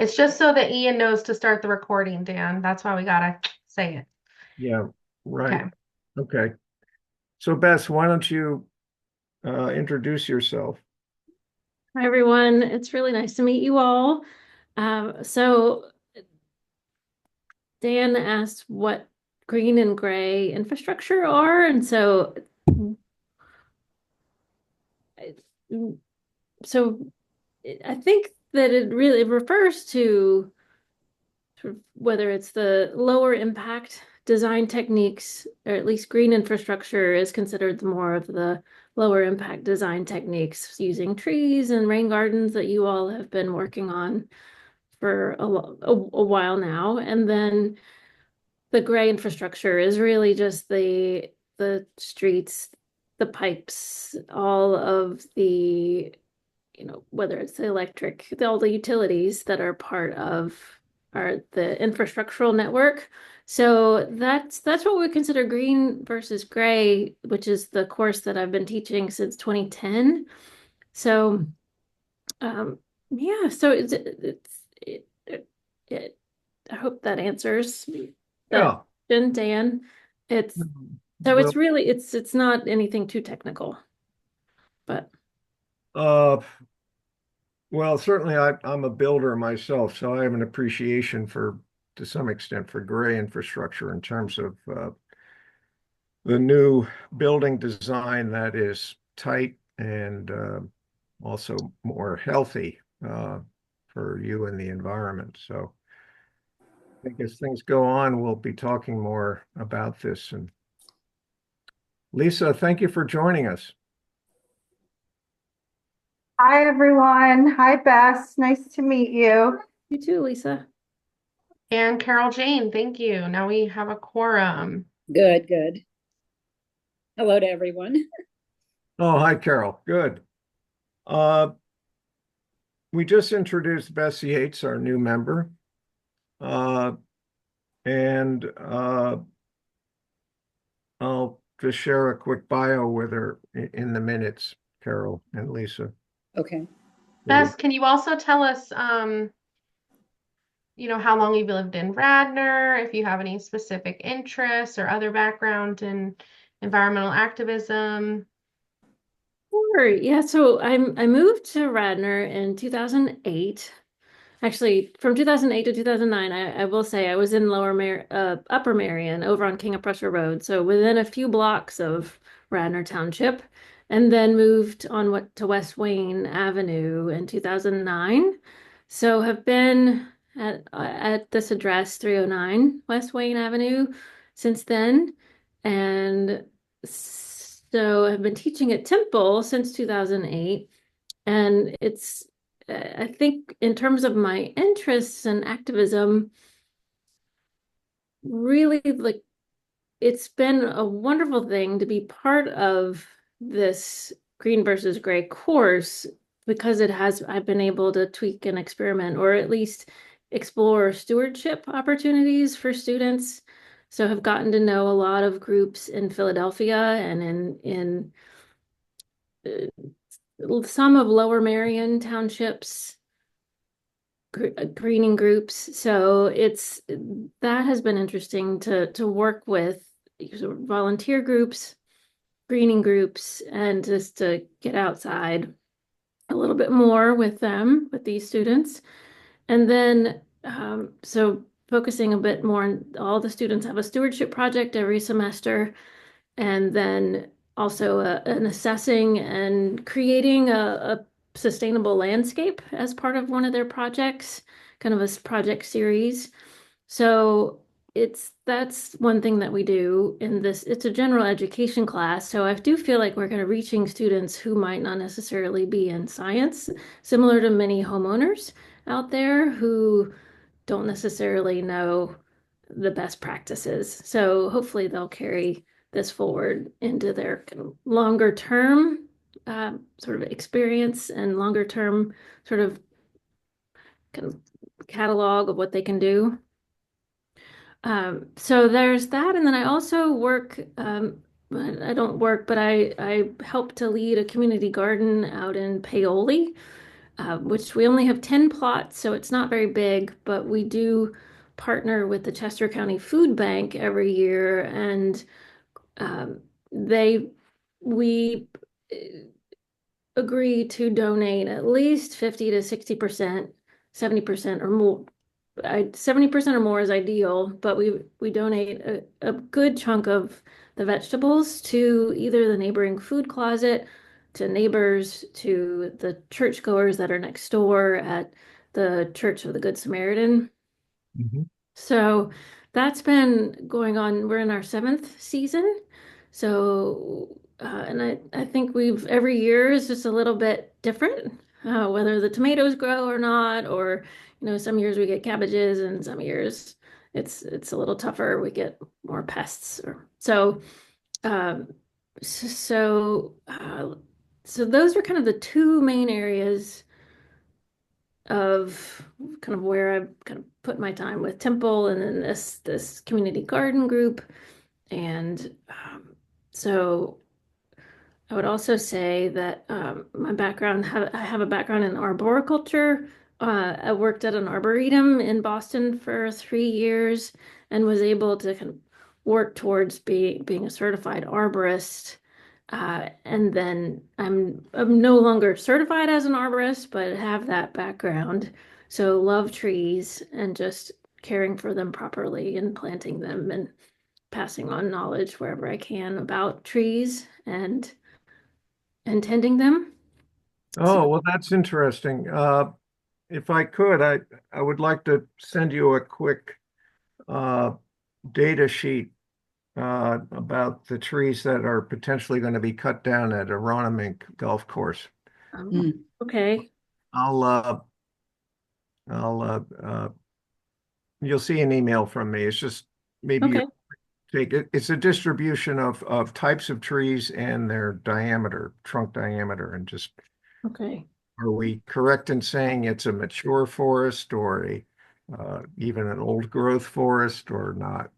It's just so that Ian knows to start the recording, Dan. That's why we gotta say it. Yeah, right. Okay. Okay. So Bess, why don't you introduce yourself? Hi, everyone. It's really nice to meet you all. So Dan asked what green and gray infrastructure are, and so I think that it really refers to sort of whether it's the lower impact design techniques, or at least green infrastructure is considered more of the lower impact design techniques using trees and rain gardens that you all have been working on for a while now. And then the gray infrastructure is really just the streets, the pipes, all of the, whether it's the electric, all the utilities that are part of the infrastructural network. So that's what we consider green versus gray, which is the course that I've been teaching since 2010. So um, yeah, so it, I hope that answers that Yeah. question, Dan. It's so Well, it's really it's not anything too technical, but uh, well, certainly I'm a builder myself, so I have an appreciation for, to some extent, for gray infrastructure in terms of the new building design that is tight and also more healthy for you and the environment. So I think as things go on, we'll be talking more about this. And Lisa, thank you for joining us. Hi, everyone. Hi, Bess. Nice to meet you. you too, Lisa. And Carol Jane, thank you. Now we have a quorum. Good, good. Hello to everyone. Oh, hi, Carol. Good. Uh, we just introduced Bess Yates, our new member. Uh, and I'll just share a quick bio with her in the minutes, Carol and Lisa. Okay. Bess, can you also tell us, how long you've lived in Radnor, if you have any specific interests or other background in environmental activism? Sure. Yeah, so I moved to Radnor in 2008. Actually, from 2008 to 2009, I will say I was in Upper Marion over on King of Prussia Road, so within a few blocks of Radnor Township, and then moved on to West Wayne Avenue in 2009. So have been at this address, 309 West Wayne Avenue, since then, and so have been teaching at Temple since 2008, and I think in terms of my interests and activism, really like it's been a wonderful thing to be part of this green versus gray course because I've been able to tweak and experiment or at least explore stewardship opportunities for students. So have gotten to know a lot of groups in Philadelphia and in some of Lower Marion townships greening groups. So that has been interesting to work with sort of volunteer groups, greening groups, and just to get outside a little bit more with them, with these students. And then so focusing a bit more on all the students have a stewardship project every semester, and then also an assessing and creating a sustainable landscape as part of one of their projects, kind of a project series. So that's one thing that we do in this. It's a general education class, so I do feel like we're kind of reaching students who might not necessarily be in science, similar to many homeowners out there who don't necessarily know the best practices. So hopefully they'll carry this forward into their kind of longer term sort of experience and longer term sort of kind of catalog of what they can do. So there's that, and then I also work. I don't work, but I help to lead a community garden out in Paoli. which we only have 10 plots, so it's not very big, but we do partner with the Chester County Food Bank every year, and um, they we agree to donate at least 50 to 60%, 70% or more. 70% or more is ideal, but we donate a good chunk of the vegetables to either the neighboring food closet, to neighbors, to the churchgoers that are next door at the Church of the Good Samaritan. Mhm. So that's been going on. We're in our seventh season. So, and I think every year is just a little bit different, whether the tomatoes grow or not, or, some years we get cabbages and some years it's a little tougher. We get more pests um, so, so those are kind of the two main areas of kind of where I've kind of put my time with Temple and then this community garden group. And so I would also say that my background, I have a background in arboriculture. I worked at an arboretum in Boston for 3 years and was able to kind of work towards being a certified arborist. And then I'm no longer certified as an arborist, but have that background. So love trees and just caring for them properly and planting them and passing on knowledge wherever I can about trees and tending them. Oh, well, that's interesting. If I could, I would like to send you a quick uh, data sheet about the trees that are potentially going to be cut down at Aronimink Golf Course. Okay. I'll I'll you'll see an email from me. It's just maybe you Okay. take it. It's a distribution of types of trees and their diameter, trunk diameter, and just Okay. are we correct in saying it's a mature forest or a even an old growth forest or not?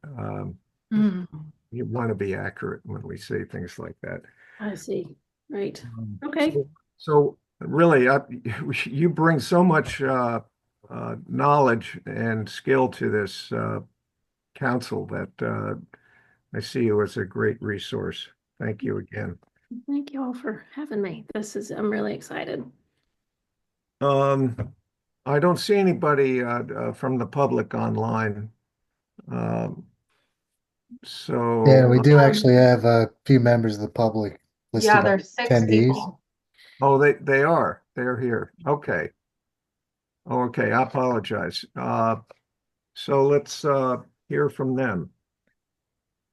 Mm, You want to be accurate when we say things like that. I see. Right. Okay. So really, you bring so much knowledge and skill to this council that I see you as a great resource. Thank you again. Thank you all for having me. I'm really excited. Um, I don't see anybody from the public online. Um, Yeah, so, we do actually have a few members of the public Yeah, listed on there's six attendees. people. oh, they're here. Okay. Okay, I apologize. So let's hear from them.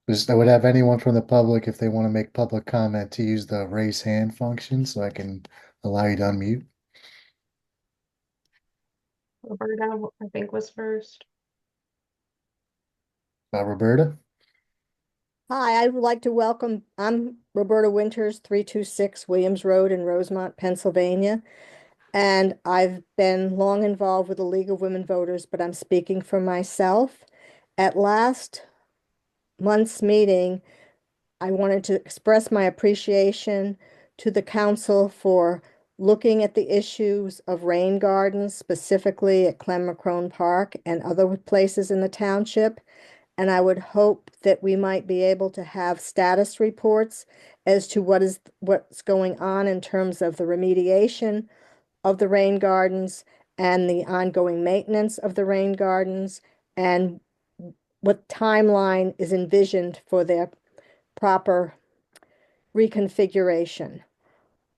Just I would have anyone from the public, if they want to make public comment, to use the raise hand function so I can allow you to unmute. Roberta, I think, was first. Roberta? Hi, I would like to welcome, I'm Roberta Winters, 326 Williams Road in Rosemont, Pennsylvania. And I've been long involved with the League of Women Voters, but I'm speaking for myself. At last month's meeting, I wanted to express my appreciation to the council for looking at the issues of rain gardens, specifically at Clem-McCrone Park and other places in the township. And I would hope that we might be able to have status reports as to what's going on in terms of the remediation of the rain gardens and the ongoing maintenance of the rain gardens and what timeline is envisioned for their proper reconfiguration.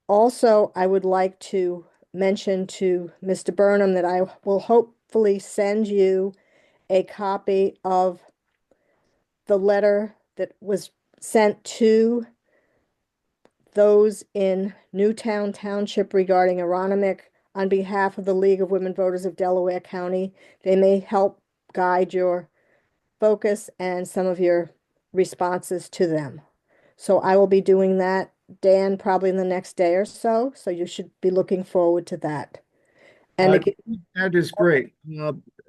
Also, I would like to mention to Mr. Burnham that I will hopefully send you a copy of the letter that was sent to those in Newtown Township regarding Aronimink on behalf of the League of Women Voters of Delaware County. They may help guide your focus and some of your responses to them. So I will be doing that, Dan, probably in the next day or so. So you should be looking forward to that. And again, That is great.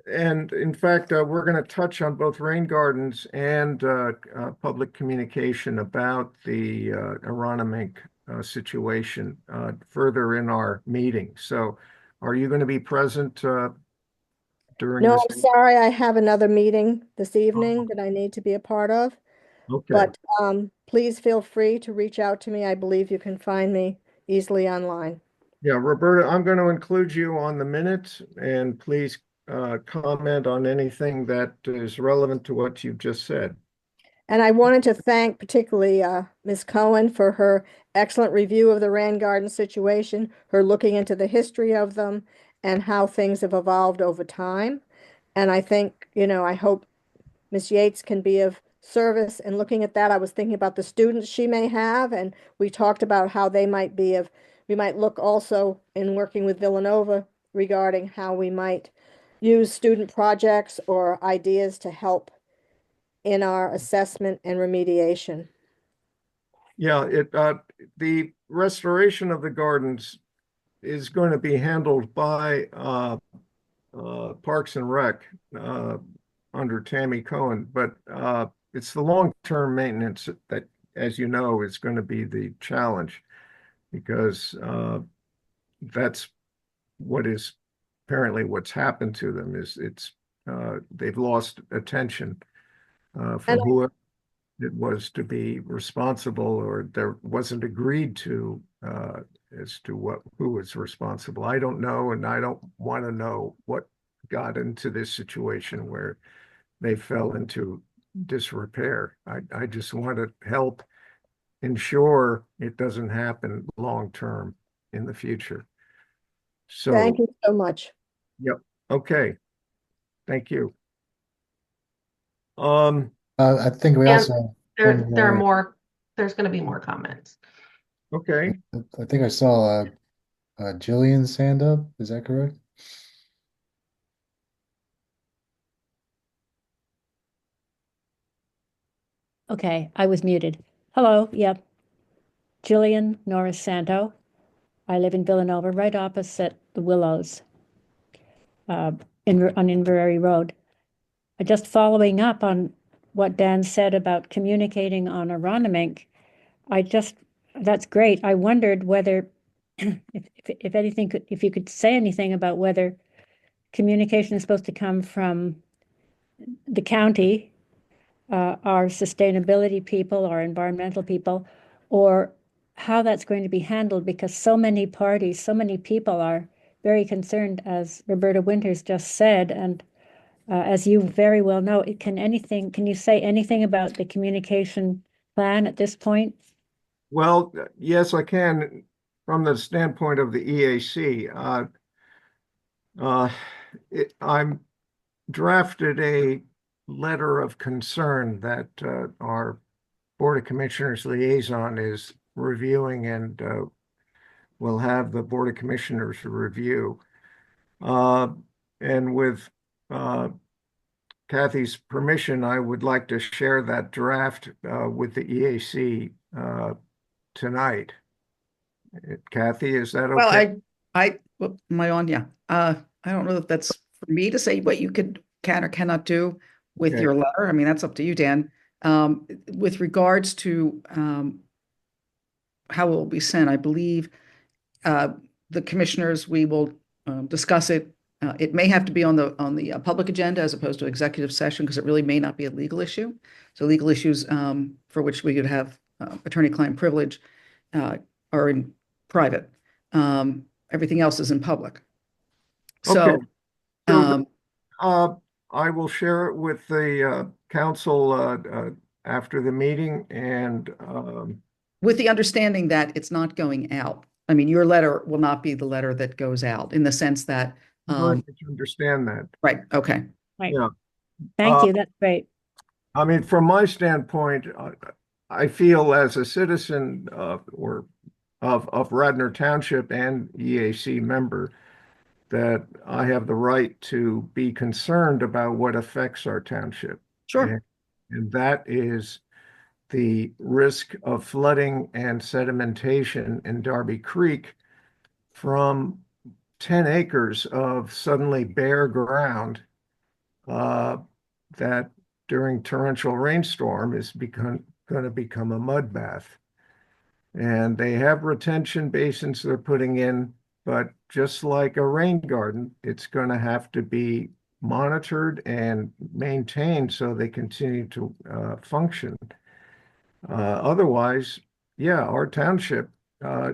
And in fact, we're going to touch on both rain gardens and public communication about the Aronimink situation further in our meeting. So are you going to be present during No, this? I'm sorry, I have another meeting this evening that I need to be a part of. Okay. But please feel free to reach out to me. I believe you can find me easily online. Yeah, Roberta, I'm going to include you on the minutes, and please comment on anything that is relevant to what you've just said. And I wanted to thank particularly Ms. Cohen for her excellent review of the Rand Garden situation, her looking into the history of them and how things have evolved over time. And I think, I hope Ms. Yates can be of service in looking at that. I was thinking about the students she may have, and we talked about how they might be we might look also in working with Villanova regarding how we might use student projects or ideas to help in our assessment and remediation. Yeah, the restoration of the gardens is going to be handled by Parks and Rec under Tammy Cohen, but it's the long-term maintenance that, as you know, is going to be the challenge, because that's what is apparently what's happened to them. Is they've lost attention And from whoever it was to be responsible, or there wasn't agreed to as to who was responsible. I don't know, and I don't want to know what got into this situation where they fell into disrepair. I just want to help ensure it doesn't happen long term in the future. thank So, you so much. yep, okay, thank you. I think we And also have one there are more. more, there's going to be more comments. Okay, I think I saw Jillian's hand up. Is that correct? Okay, I was muted. Hello, yep. Jillian Norris Santo. I live in Villanova, right opposite the Willows on Inverary Road. Just following up on what Dan said about communicating on Aronimink, that's great. I wondered whether, if anything, if you could say anything about whether communication is supposed to come from the county, our sustainability people, our environmental people, or how that's going to be handled, because so many parties, so many people are very concerned, as Roberta Winters just said. And as you very well know, can you say anything about the communication plan at this point? well, yes, I can. From the standpoint of the EAC, I'm drafted a letter of concern that our Board of Commissioners liaison is reviewing, and will have the Board of Commissioners review. And with Kathy's permission, I would like to share that draft with the EAC tonight. Kathy, is that Well, okay? am I on? Yeah. I don't know if that's for me to say what you can or cannot do with Okay. your letter. I mean, that's up to you, Dan. With regards to how it will be sent, I believe the commissioners, we will discuss it. It may have to be on the public agenda as opposed to executive session, because it really may not be a legal issue. So legal issues for which we could have attorney-client privilege are in private. Everything else is in public. Okay. So, So I will share it with the council after the meeting, and with the understanding that it's not going out. I mean, your letter will not be the letter that goes out, in the sense that, to understand that. right, okay. Right. Yeah. Thank you. That's great. I mean, from my standpoint, I feel as a citizen or of Radnor Township and EAC member that I have the right to be concerned about what affects our township. Sure. And that is the risk of flooding and sedimentation in Darby Creek from 10 acres of suddenly bare ground that during torrential rainstorm is going to become a mud bath. And they have retention basins they're putting in but just like a rain garden, it's going to have to be monitored and maintained so they continue to function. Otherwise, yeah, our township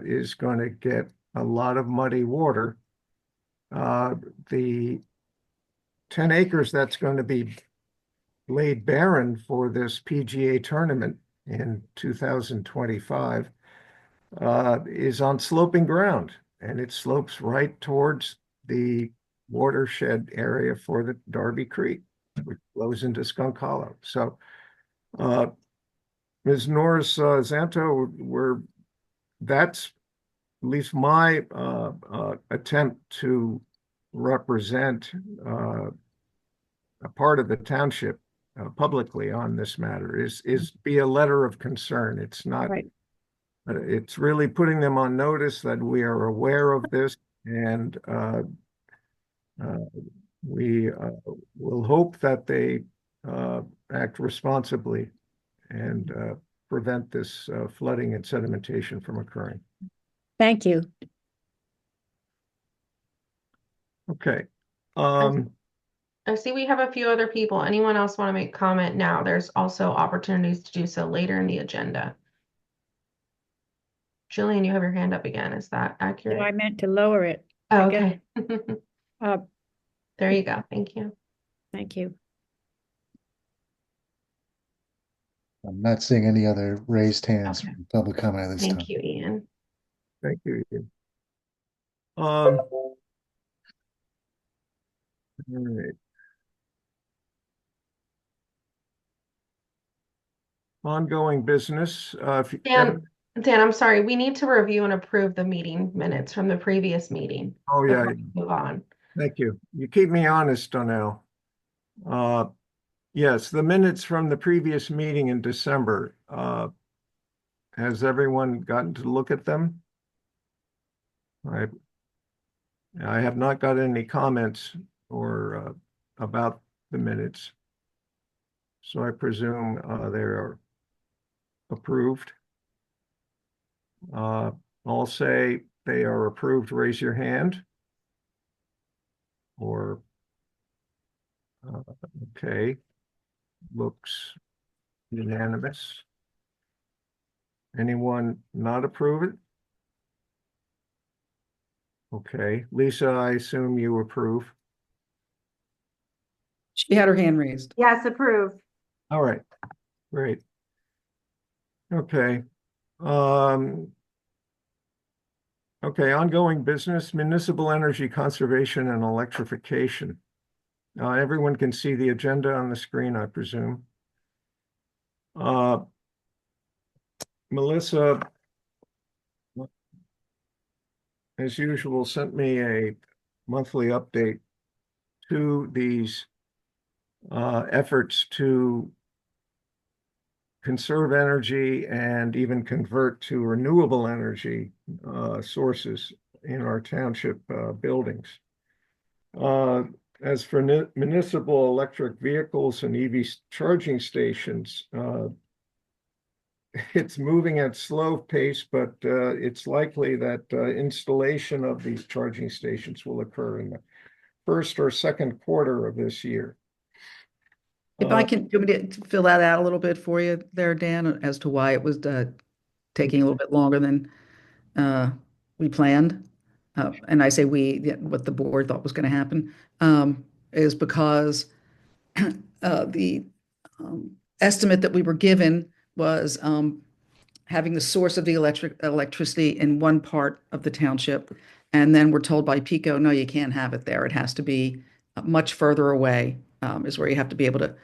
is going to get a lot of muddy water. The 10 acres that's going to be laid barren for this PGA tournament in 2025 is on sloping ground, and it slopes right towards the watershed area for the Darby Creek, which flows into Skunk Hollow. So, Ms. Norris Zanto, that's at least my attempt to represent a part of the township publicly on this matter is be a letter of concern. It's not, Right. It's really putting them on notice that we are aware of this, and we will hope that they act responsibly and prevent this flooding and sedimentation from occurring. Thank you. Okay. I see we have a few other people. Anyone else want to make comment now? There's also opportunities to do so later in the agenda. Jillian, you have your hand up again. Is that No, accurate? I meant to lower it. Oh, I guess- okay. Uh, There you go. Thank you. Thank you. I'm not seeing any other raised hands Okay. from public comment at this time. Thank you, Ian. Thank you. All right. Ongoing business. Dan, I'm sorry. We need to review and approve the meeting minutes from the previous meeting. Oh, yeah. before we move on. Thank you. You keep me honest, Donnell. Yes, the minutes from the previous meeting in December. Has everyone gotten to look at them? I have not got any comments or about the minutes. So I presume they are approved. I'll say they are approved. Raise your hand. Or, okay, looks unanimous. Anyone not approve it? Okay, Lisa, I assume you approve. She had her hand raised. Yes, approved. All right, great. Okay. Okay, ongoing business, municipal energy conservation and electrification. Everyone can see the agenda on the screen, I presume. Melissa, as usual, sent me a monthly update to these efforts to conserve energy and even convert to renewable energy sources in our township buildings. As for municipal electric vehicles and EV charging stations, it's moving at slow pace, but it's likely that installation of these charging stations will occur in the first or second quarter of this year. If I can, do you want me to fill that out a little bit for you there, Dan, as to why it was taking a little bit longer than we planned? And I say what the board thought was going to happen is because the estimate that we were given was having the source of the electricity in one part of the township. And then we're told by PICO, no, you can't have it there. It has to be much further away, is where you have to be able to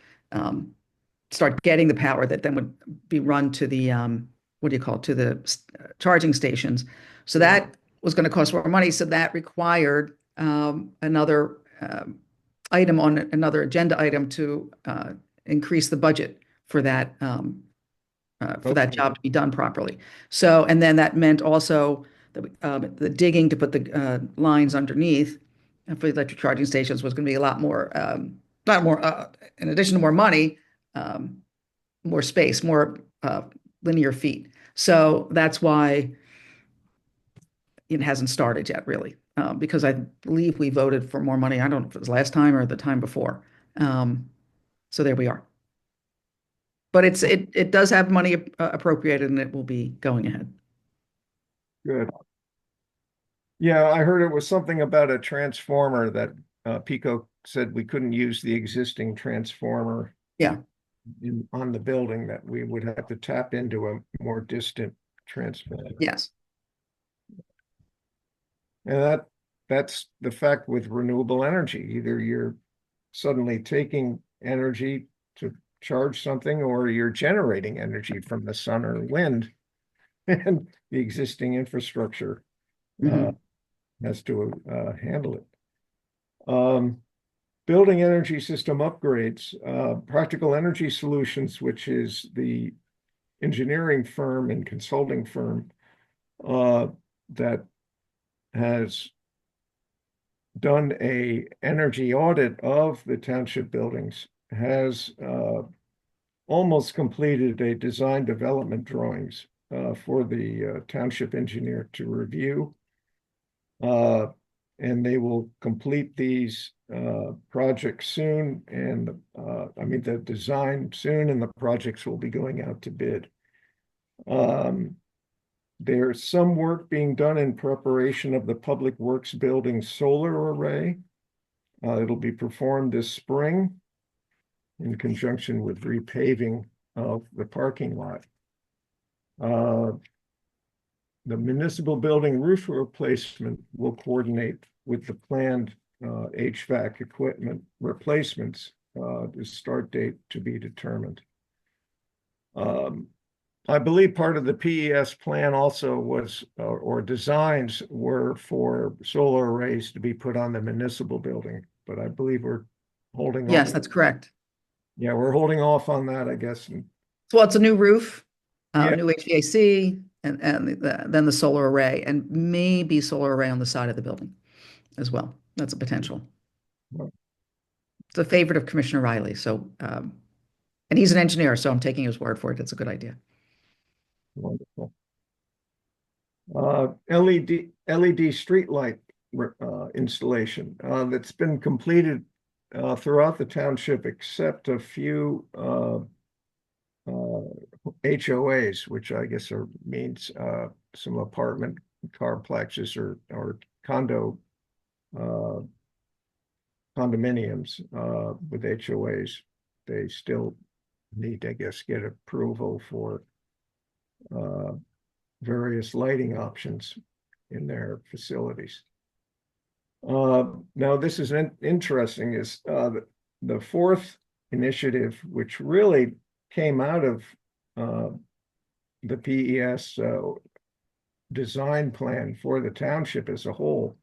start getting the power that then would be run to the, to the charging stations. So that was going to cost more money. So that required another item on another agenda item to increase the budget for that job to be done properly. So, and then that meant also the digging to put the lines underneath for the electric charging stations was going to be a lot more, in addition to more money, more space, more linear feet. So that's why it hasn't started yet, really, because I believe we voted for more money. I don't know if it was last time or the time before. So there we are. But it does have money appropriated, and it will be going ahead. Good. Yeah, I heard it was something about a transformer that Pico said we couldn't use the existing transformer Yeah. on the building, that we would have to tap into a more distant transformer. Yes. And that's the fact with renewable energy. Either you're suddenly taking energy to charge something, or you're generating energy from the sun or wind, and the existing infrastructure has to handle it. Building energy system upgrades, Practical Energy Solutions, which is the engineering firm and consulting firm that has done a energy audit of the township buildings, has almost completed a design development drawings for the township engineer to review. And they will complete these projects soon, and the design soon, and the projects will be going out to bid. There's some work being done in preparation of the Public Works Building solar array. It'll be performed this spring in conjunction with repaving of the parking lot. The municipal building roof replacement will coordinate with the planned HVAC equipment replacements. The start date to be determined. I believe part of the PES plan also was, or designs were, for solar arrays to be put on the municipal building, but I believe we're holding off. Yes, that's correct. Yeah, we're holding off on that, I guess. Well, it's a new roof, Yeah. new HVAC, and then the solar array, and maybe solar array on the side of the building as well. That's a potential. Wow. It's a favorite of Commissioner Riley. So, and he's an engineer, so I'm taking his word for it. It's a good idea. Wonderful. LED street light installation that's been completed throughout the township, except a few HOAs, which I guess means some apartment complexes or condominiums with HOAs. They still need, I guess, get approval for various lighting options in their facilities. Now, this is interesting, is the fourth initiative, which really came out of the PES design plan for the township as a whole,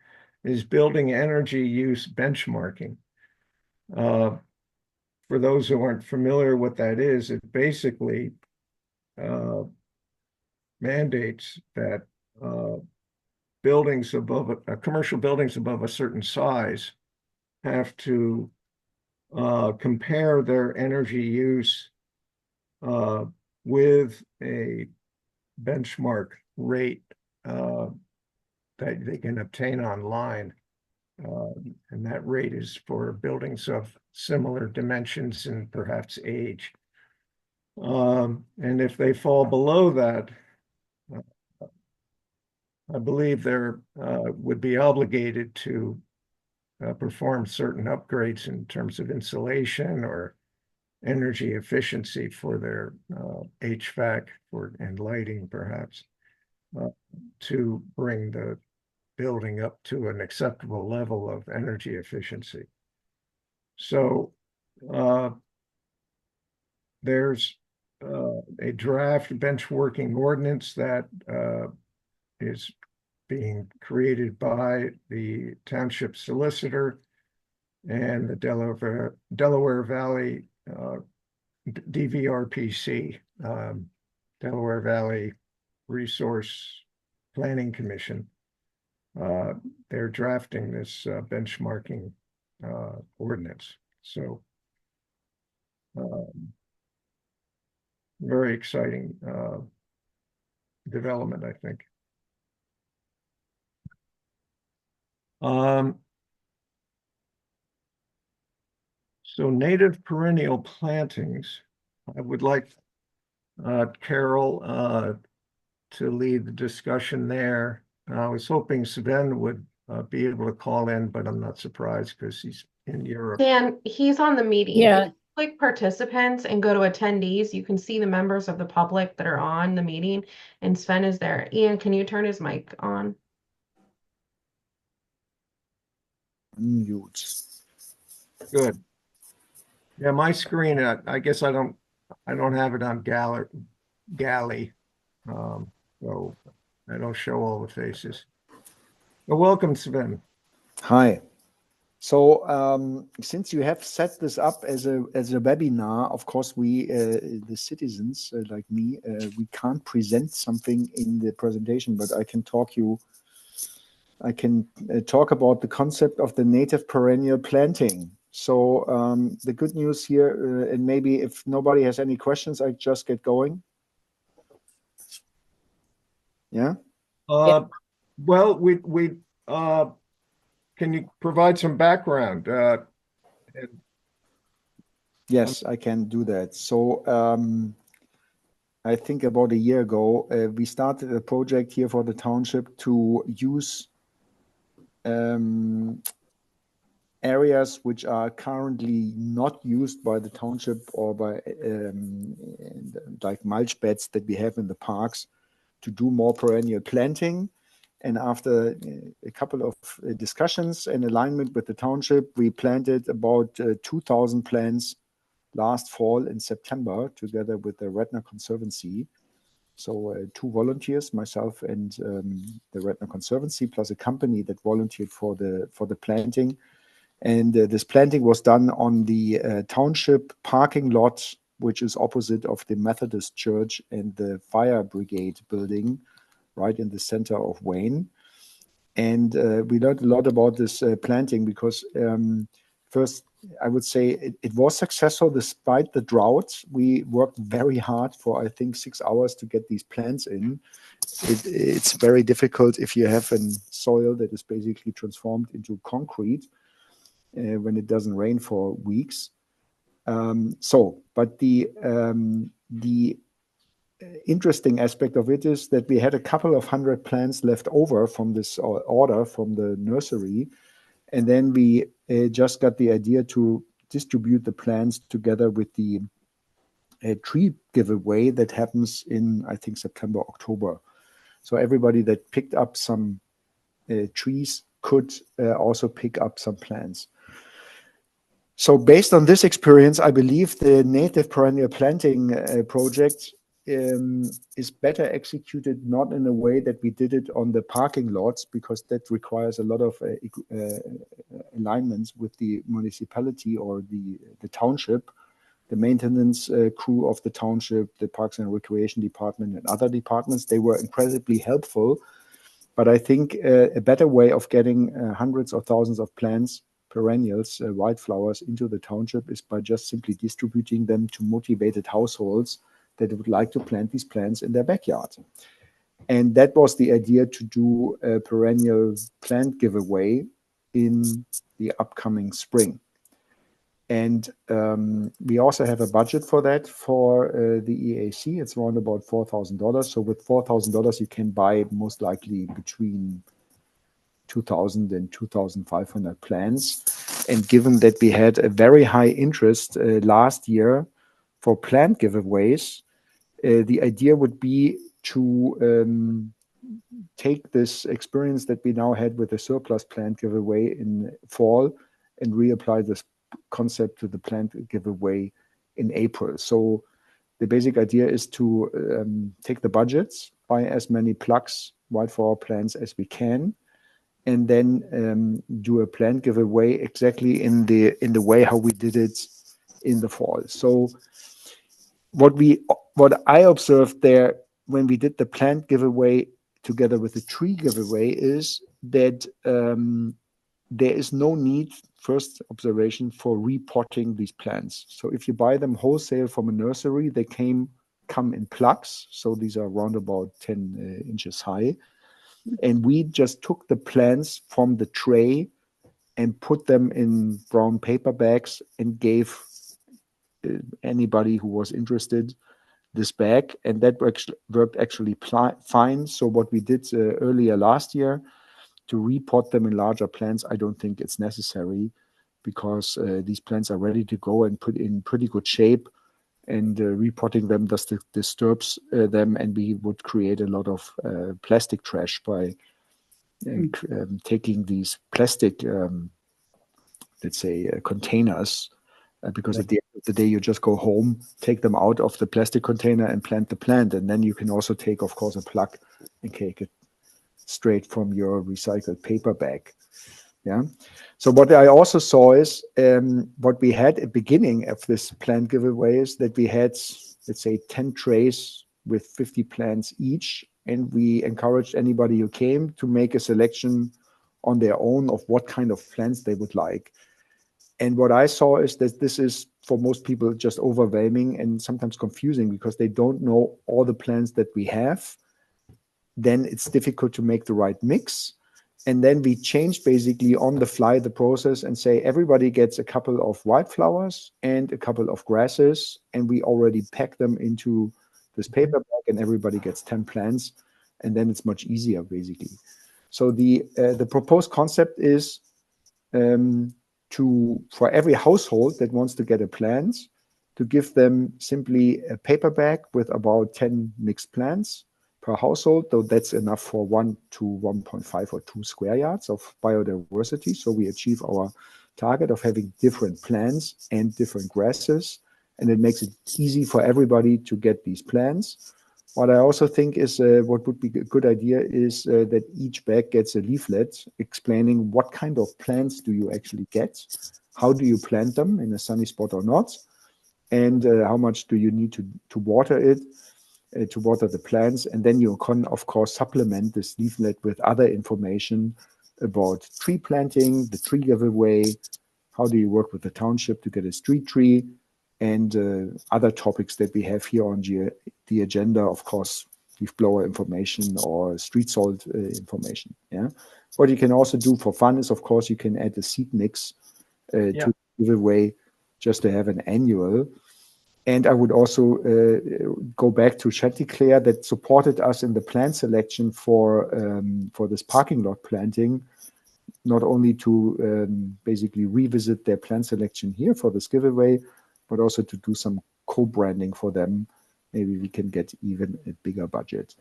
is building energy use benchmarking. For those who aren't familiar what that is, it basically mandates that commercial buildings above a certain size have to compare their energy use with a benchmark rate that they can obtain online. And that rate is for buildings of similar dimensions and perhaps age. And if they fall below that, I believe they're would be obligated to perform certain upgrades in terms of insulation or energy efficiency for their HVAC and lighting, perhaps, to bring the building up to an acceptable level of energy efficiency. So there's a draft benchmarking ordinance that is being created by the township solicitor and the Delaware Valley DVRPC, Delaware Valley Resource Planning Commission. They're drafting this benchmarking ordinance. So very exciting development, I think. Um, so native perennial plantings, I would like Carol to lead the discussion there. I was hoping Sven would be able to call in, but I'm not surprised because he's in Europe. Dan, he's on the meeting. Yeah. If you click participants and go to attendees, you can see the members of the public that are on the meeting, and Sven is there. Ian, can you turn his mic on? Mute. Good. Yeah, my screen, I guess I don't have it on galley. So I don't show all the faces. Well, welcome, Sven. Hi. So since you have set this up as a webinar, of course, we the citizens like me, we can't present something in the presentation, but I can talk about the concept of the native perennial planting. So the good news here, and maybe if nobody has any questions, I just get going. Yeah. Well, we can you provide some background? Yes, I can do that. So I think about a year ago, we started a project here for the township to use areas which are currently not used by the township or by like mulch beds that we have in the parks to do more perennial planting. And after a couple of discussions and alignment with the township, we planted about 2,000 plants last fall in September together with the Radnor Conservancy. So 2 volunteers, myself and the Radnor Conservancy, plus a company that volunteered for the planting. And this planting was done on the township parking lot, which is opposite of the Methodist Church and the fire brigade building, right in the center of Wayne. And we learned a lot about this planting because first, I would say it was successful despite the drought. We worked very hard for, I think, 6 hours to get these plants in. It's very difficult if you have a soil that is basically transformed into concrete when it doesn't rain for weeks. But the interesting aspect of it is that we had a couple of hundred plants left over from this order from the nursery. And then we just got the idea to distribute the plants together with the tree giveaway that happens in, I think, September, October. So everybody that picked up some trees could also pick up some plants. So based on this experience, I believe the native perennial planting project is better executed, not in a way that we did it on the parking lots, because that requires a lot of alignments with the municipality or the township, the maintenance crew of the township, the Parks and Recreation Department and other departments. They were incredibly helpful. But I think a better way of getting hundreds or thousands of plants, perennials, wildflowers into the township is by just simply distributing them to motivated households that would like to plant these plants in their backyard. And that was the idea, to do a perennial plant giveaway in the upcoming spring. And we also have a budget for that for the EAC. It's around about $4,000. So with $4,000, you can buy most likely between 2,000 and 2,500 plants. And given that we had a very high interest last year for plant giveaways, the idea would be to take this experience that we now had with the surplus plant giveaway in fall and reapply this concept to the plant giveaway in April. So the basic idea is to take the budgets, buy as many plugs, wildflower plants as we can, and then do a plant giveaway exactly in the way how we did it in the fall. So what I observed there when we did the plant giveaway together with the tree giveaway is that there is no need, first observation, for repotting these plants. So if you buy them wholesale from a nursery, they come in plugs. So these are around about 10 inches high. And we just took the plants from the tray and put them in brown paper bags and gave anybody who was interested this bag, and that worked actually fine. So what we did earlier last year to repot them in larger plants, I don't think it's necessary, because these plants are ready to go and put in pretty good shape, and repotting them just disturbs them, and we would create a lot of plastic trash by taking these plastic, let's say, containers, because at the end of the day, you just go home, take them out of the plastic container and plant the plant. And then you can also take, of course, a plug and take it straight from your recycled paper bag. Yeah. So what I also saw is what we had at the beginning of this plant giveaway is that we had, let's say, 10 trays with 50 plants each. And we encouraged anybody who came to make a selection on their own of what kind of plants they would like. And what I saw is that this is, for most people, just overwhelming and sometimes confusing, because they don't know all the plants that we have. Then it's difficult to make the right mix. And then we changed basically on the fly the process and say everybody gets a couple of wildflowers and a couple of grasses, and we already pack them into this paper bag, and everybody gets 10 plants, and then it's much easier basically. So the proposed concept is for every household that wants to get a plant, to give them simply a paper bag with about 10 mixed plants per household, though that's enough for 1 to 1.5 or 2 square yards of biodiversity. So we achieve our target of having different plants and different grasses, and it makes it easy for everybody to get these plants. What I also think is what would be a good idea is that each bag gets a leaflet explaining what kind of plants do you actually get, how do you plant them in a sunny spot or not, and how much do you need to water it, to water the plants. And then you can, of course, supplement this leaflet with other information about tree planting, the tree giveaway, how do you work with the township to get a street tree, and other topics that we have here on the agenda, of course, leaf blower information or street salt information. Yeah. What you can also do for fun is, of course, you can add a seed mix to give away just to have an annual. And I would also go back to Chanticleer that supported us in the plant selection for this parking lot planting, not only to basically revisit their plant selection here for this giveaway, but also to do some co-branding for them. Maybe we can get even a bigger budget.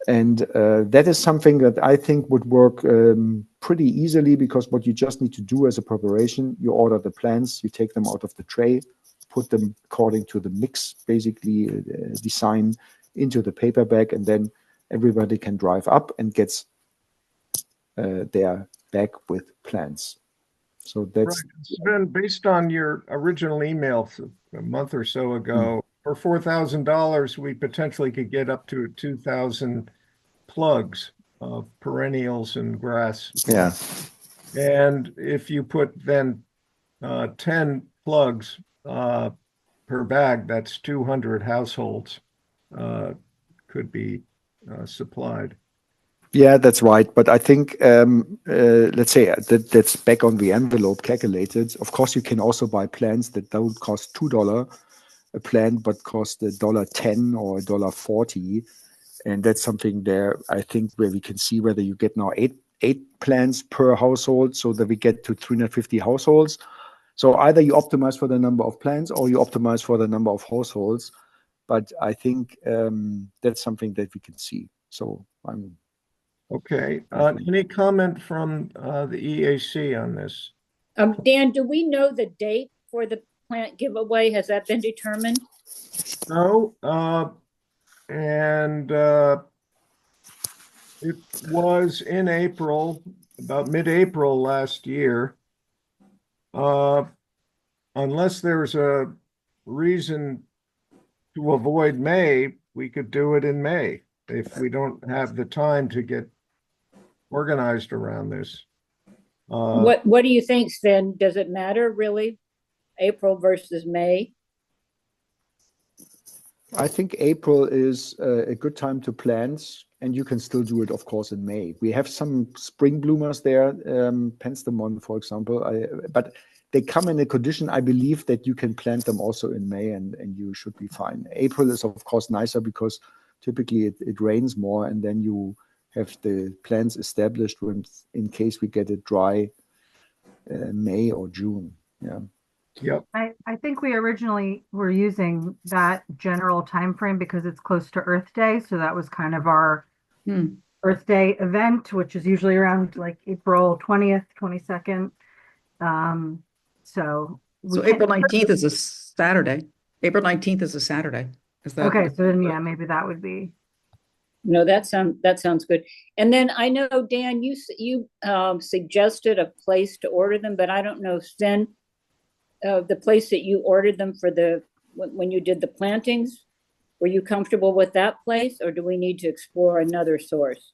And that is something that I think would work pretty easily, because what you just need to do as a preparation, you order the plants, you take them out of the tray, put them according to the mix, basically design into the paper bag, and then everybody can drive up and gets their bag with plants. So that's Sven, based on your original email a month or so ago, for $4,000, we potentially could get up to 2,000 plugs of perennials and grass. Yeah. And if you put then 10 plugs per bag, that's 200 households could be supplied. Yeah, that's right. But I think, let's say that's back on the envelope calculated. Of course, you can also buy plants that don't cost $2 a plant, but cost $1.10 or $1.40. And that's something there, I think, where we can see whether you get now eight plants per household, so that we get to 350 households. So either you optimize for the number of plants or you optimize for the number of households. But I think that's something that we can see. So I'm Okay. Any comment from the EAC on this? Dan, do we know the date for the plant giveaway? Has that been determined? No. And it was in April, about mid-April last year. Unless there's a reason to avoid May, we could do it in May if we don't have the time to get organized around this. What do you think, Sven? Does it matter really? April versus May? I think April is a good time to plant, and you can still do it, of course, in May. We have some spring bloomers there, Penstemon, for example, but they come in a condition, I believe, that you can plant them also in May, and you should be fine. April is, of course, nicer because typically it rains more, and then you have the plants established in case we get a dry May or June. Yeah. Yep. I think we originally were using that general time frame because it's close to Earth Day. So that was kind of our Earth Day event, which is usually around like April 20th, 22nd. So April 19th is a Saturday. April 19th is a Saturday. Is that okay? So then, yeah, maybe that would be. No, that sounds good. And then I know, Dan, you suggested a place to order them, but I don't know, Sven, the place that you ordered them for when you did the plantings, were you comfortable with that place, or do we need to explore another source?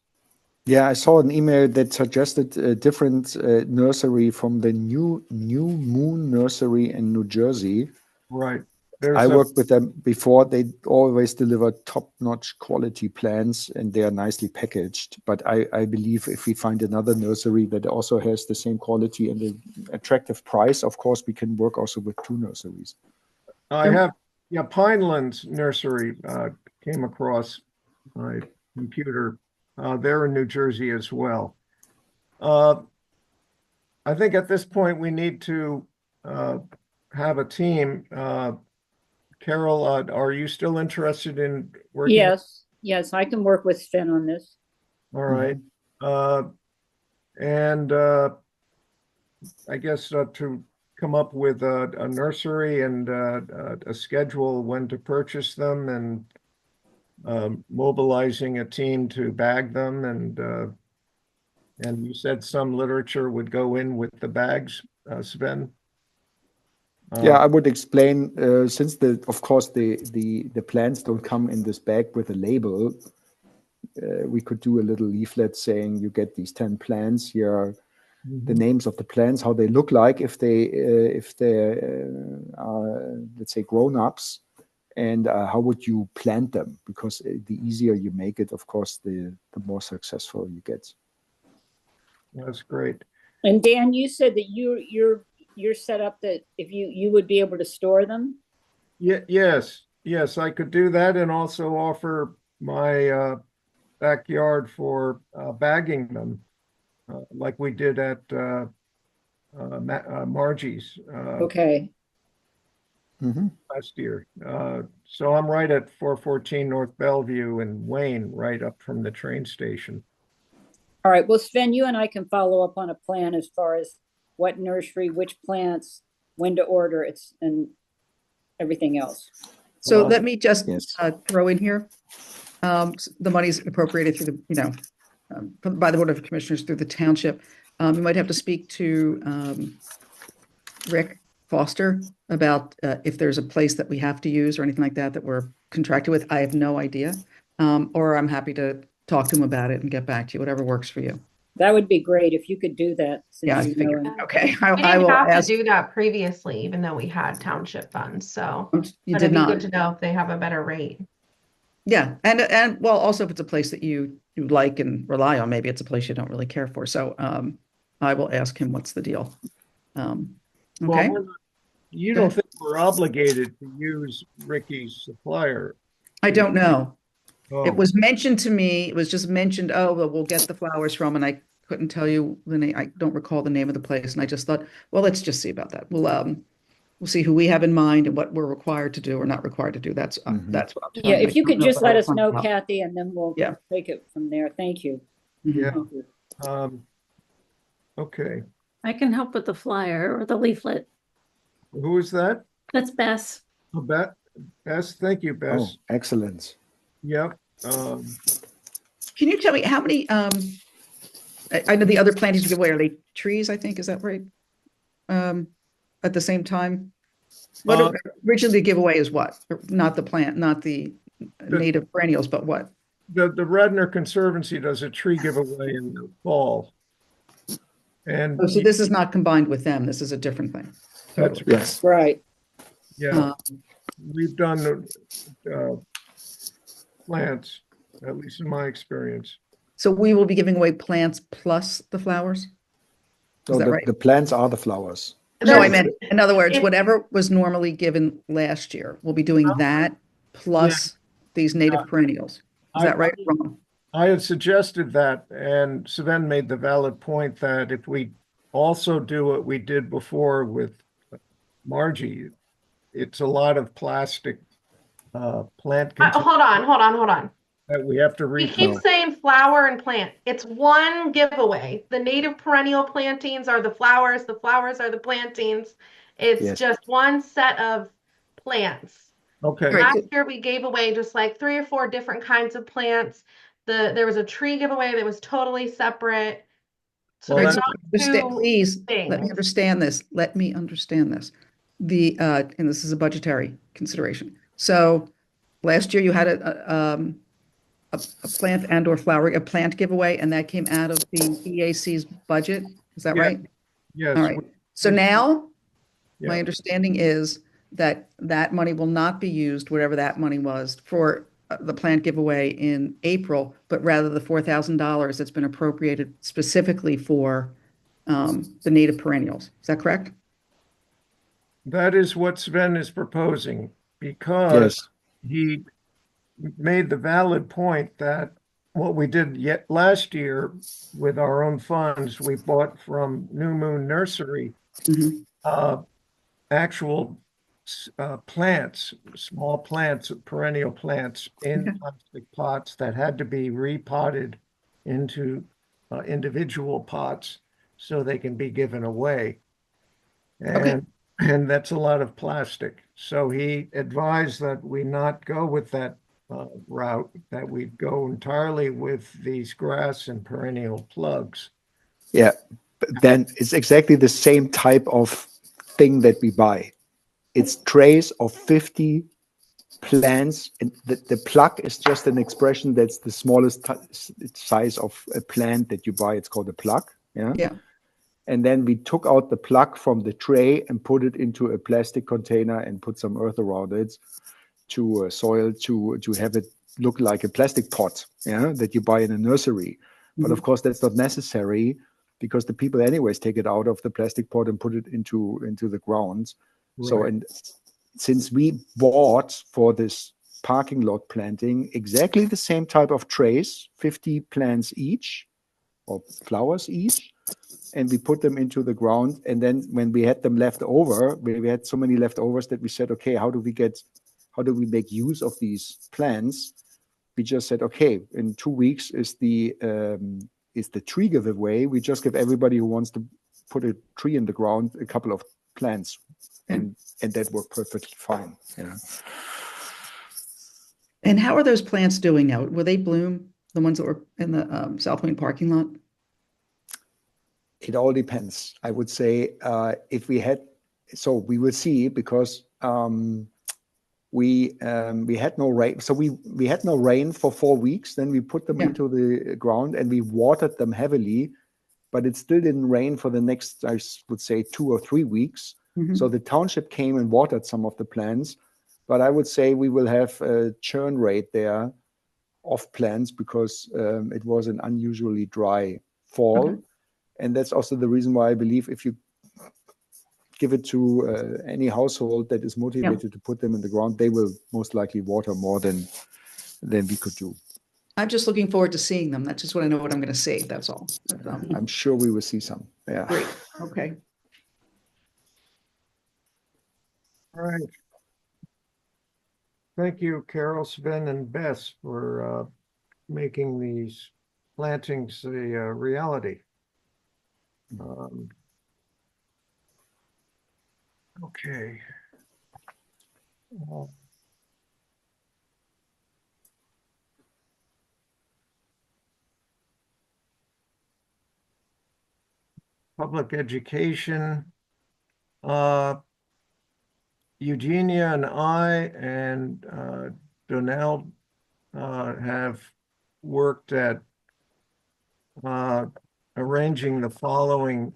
Yeah, I saw an email that suggested a different nursery from the New Moon Nursery in New Jersey. Right. I worked with them before. They always deliver top-notch quality plants, and they are nicely packaged. But I believe if we find another nursery that also has the same quality and an attractive price, of course, we can work also with two nurseries. I have, Pinelands Nursery came across my computer. They're in New Jersey as well. I think at this point we need to have a team. Carol, are you still interested in working? Yes, I can work with Sven on this. All right. And I guess to come up with a nursery and a schedule when to purchase them, and mobilizing a team to bag them, and you said some literature would go in with the bags, Sven? Yeah, I would explain, since of course the plants don't come in this bag with a label, we could do a little leaflet saying you get these 10 plants. Here are the names of the plants, how they look like if they are, let's say, grown-ups, and how would you plant them? Because the easier you make it, of course, the more successful you get. That's great. And Dan, you said that you're set up that if you would be able to store them? Yes, I could do that, and also offer my backyard for bagging them, like we did at Margie's Okay. last year. So I'm right at 414 North Bellevue in Wayne, right up from the train station. All right. Well, Sven, you and I can follow up on a plan as far as what nursery, which plants, when to order it, and everything else. So let me just throw in here. The money's appropriated through by the Board of Commissioners through the Township. You might have to speak to Rick Foster about if there's a place that we have to use or anything like that we're contracted with. I have no idea. Or I'm happy to talk to him about it and get back to you, whatever works for you. That would be great if you could do that. Yeah, I figured. Okay. We I didn't will have ask. to do that previously, even though we had township funds. So You but did it'd be not. good to know if they have a better rate. Yeah, and well, also if it's a place that you like and rely on, maybe it's a place you don't really care for. So I will ask him what's the deal. Okay. Well, you don't think we're obligated to use Ricky's supplier? I don't know. Oh. It was mentioned to me. It was just mentioned. Oh, well, we'll get the flowers from, and I couldn't tell you the name. I don't recall the name of the place, and I just thought, well, let's just see about that. We'll see who we have in mind and what we're required to do or not required to do. That's what I'm telling you. Yeah, if you could just let us know, Kathy. Kathy, and then we'll take it from there. Thank you. Yeah. Thank you. Okay. I can help with the flyer or the leaflet. Who is that? That's Bess. Oh, Bess. Thank you, Bess. Oh, excellent. Yep. Can you tell me how many? I know the other plantings you give away are they trees. I think is that right? At the same time, what originally the giveaway is what? Not the plant, not the native perennials, but what? The Radnor Conservancy does a tree giveaway in the fall. And so this is not combined with them. This is a different thing. That's yes. Right. Yeah. We've done plants, at least in my experience. So we will be giving away plants plus the flowers? No, Is that the, right? the plants are the flowers. No, I There's- meant, in other words, it- whatever was normally given last year, we'll be doing that plus these native perennials. Is that right or wrong? I had suggested that, and Sven made the valid point that if we also do what we did before with Margie, it's a lot of plastic plant Hold on. that we have to We refill. keep saying flower and plant. It's one giveaway. The native perennial plantings are the flowers are the plantings. It's Yes. just one set of plants. Okay, Right. Last year we gave away just like 3 or 4 different kinds of plants. There was a tree giveaway that was totally separate. So Well, there's that's- not Understand, two please, let me things. understand this. Let me understand this. And this is a budgetary consideration. So last year you had a plant and or flower, a plant giveaway, and that came out of the EAC's budget. Is that Yeah. right? yes. All right. So now, my Yeah. understanding is that that money will not be used, whatever that money was, for the plant giveaway in April, but rather the $4,000 that's been appropriated specifically for the native perennials. Is that correct? That is what Sven is proposing, because Yes. he made the valid point that what we did yet last year with our own funds, we bought from New Moon Nursery Mhm. actual plants, small plants, perennial plants in Okay. plastic pots that had to be repotted into individual pots so they can be given away. Okay. And that's a lot of plastic. So he advised that we not go with that route, that we go entirely with these grass and perennial plugs. Yeah. But then it's exactly the same type of thing that we buy. It's trays of 50 plants, and the plug is just an expression that's the smallest size of a plant that you buy. It's called a plug. Yeah. Yeah. And then we took out the plug from the tray and put it into a plastic container and put some earth around it to soil to have it look like a plastic pot, yeah, that you buy in a nursery. But of course, that's not necessary, because the people anyways take it out of the plastic pot and put it into the ground. So, Right. and since we bought for this parking lot planting exactly the same type of trays, 50 plants each or flowers each, and we put them into the ground. And then when we had them left over, we had so many leftovers that we said, okay, how do we make use of these plants? We just said, okay, in 2 weeks is the tree giveaway. We just give everybody who wants to put a tree in the ground a couple of plants, and that worked perfectly fine. Yeah. And how are those plants doing now? Will they bloom, the ones that were in the South Point parking lot? It all depends. I would say if we had, so we will see, because we had no rain. So we had no rain for 4 weeks. Then we put them Yeah. into the ground and we watered them heavily, but it still didn't rain for the next, I would say, 2 or 3 weeks. Mhm. So the township came and watered some of the plants, but I would say we will have a churn rate there of plants, because it was an unusually dry fall. Okay. And that's also the reason why I believe if you give it to any household that is motivated to put them in the ground, they will most likely water more than we could do. I'm just looking forward to seeing them. That's just what I know what I'm going to see. That's all. But, I'm sure we will see some. Yeah. great. Okay. All right. Thank you, Carol, Sven, and Bess, for making these plantings a reality. Okay. Public education. Eugenia and I and Donnell have worked at arranging the following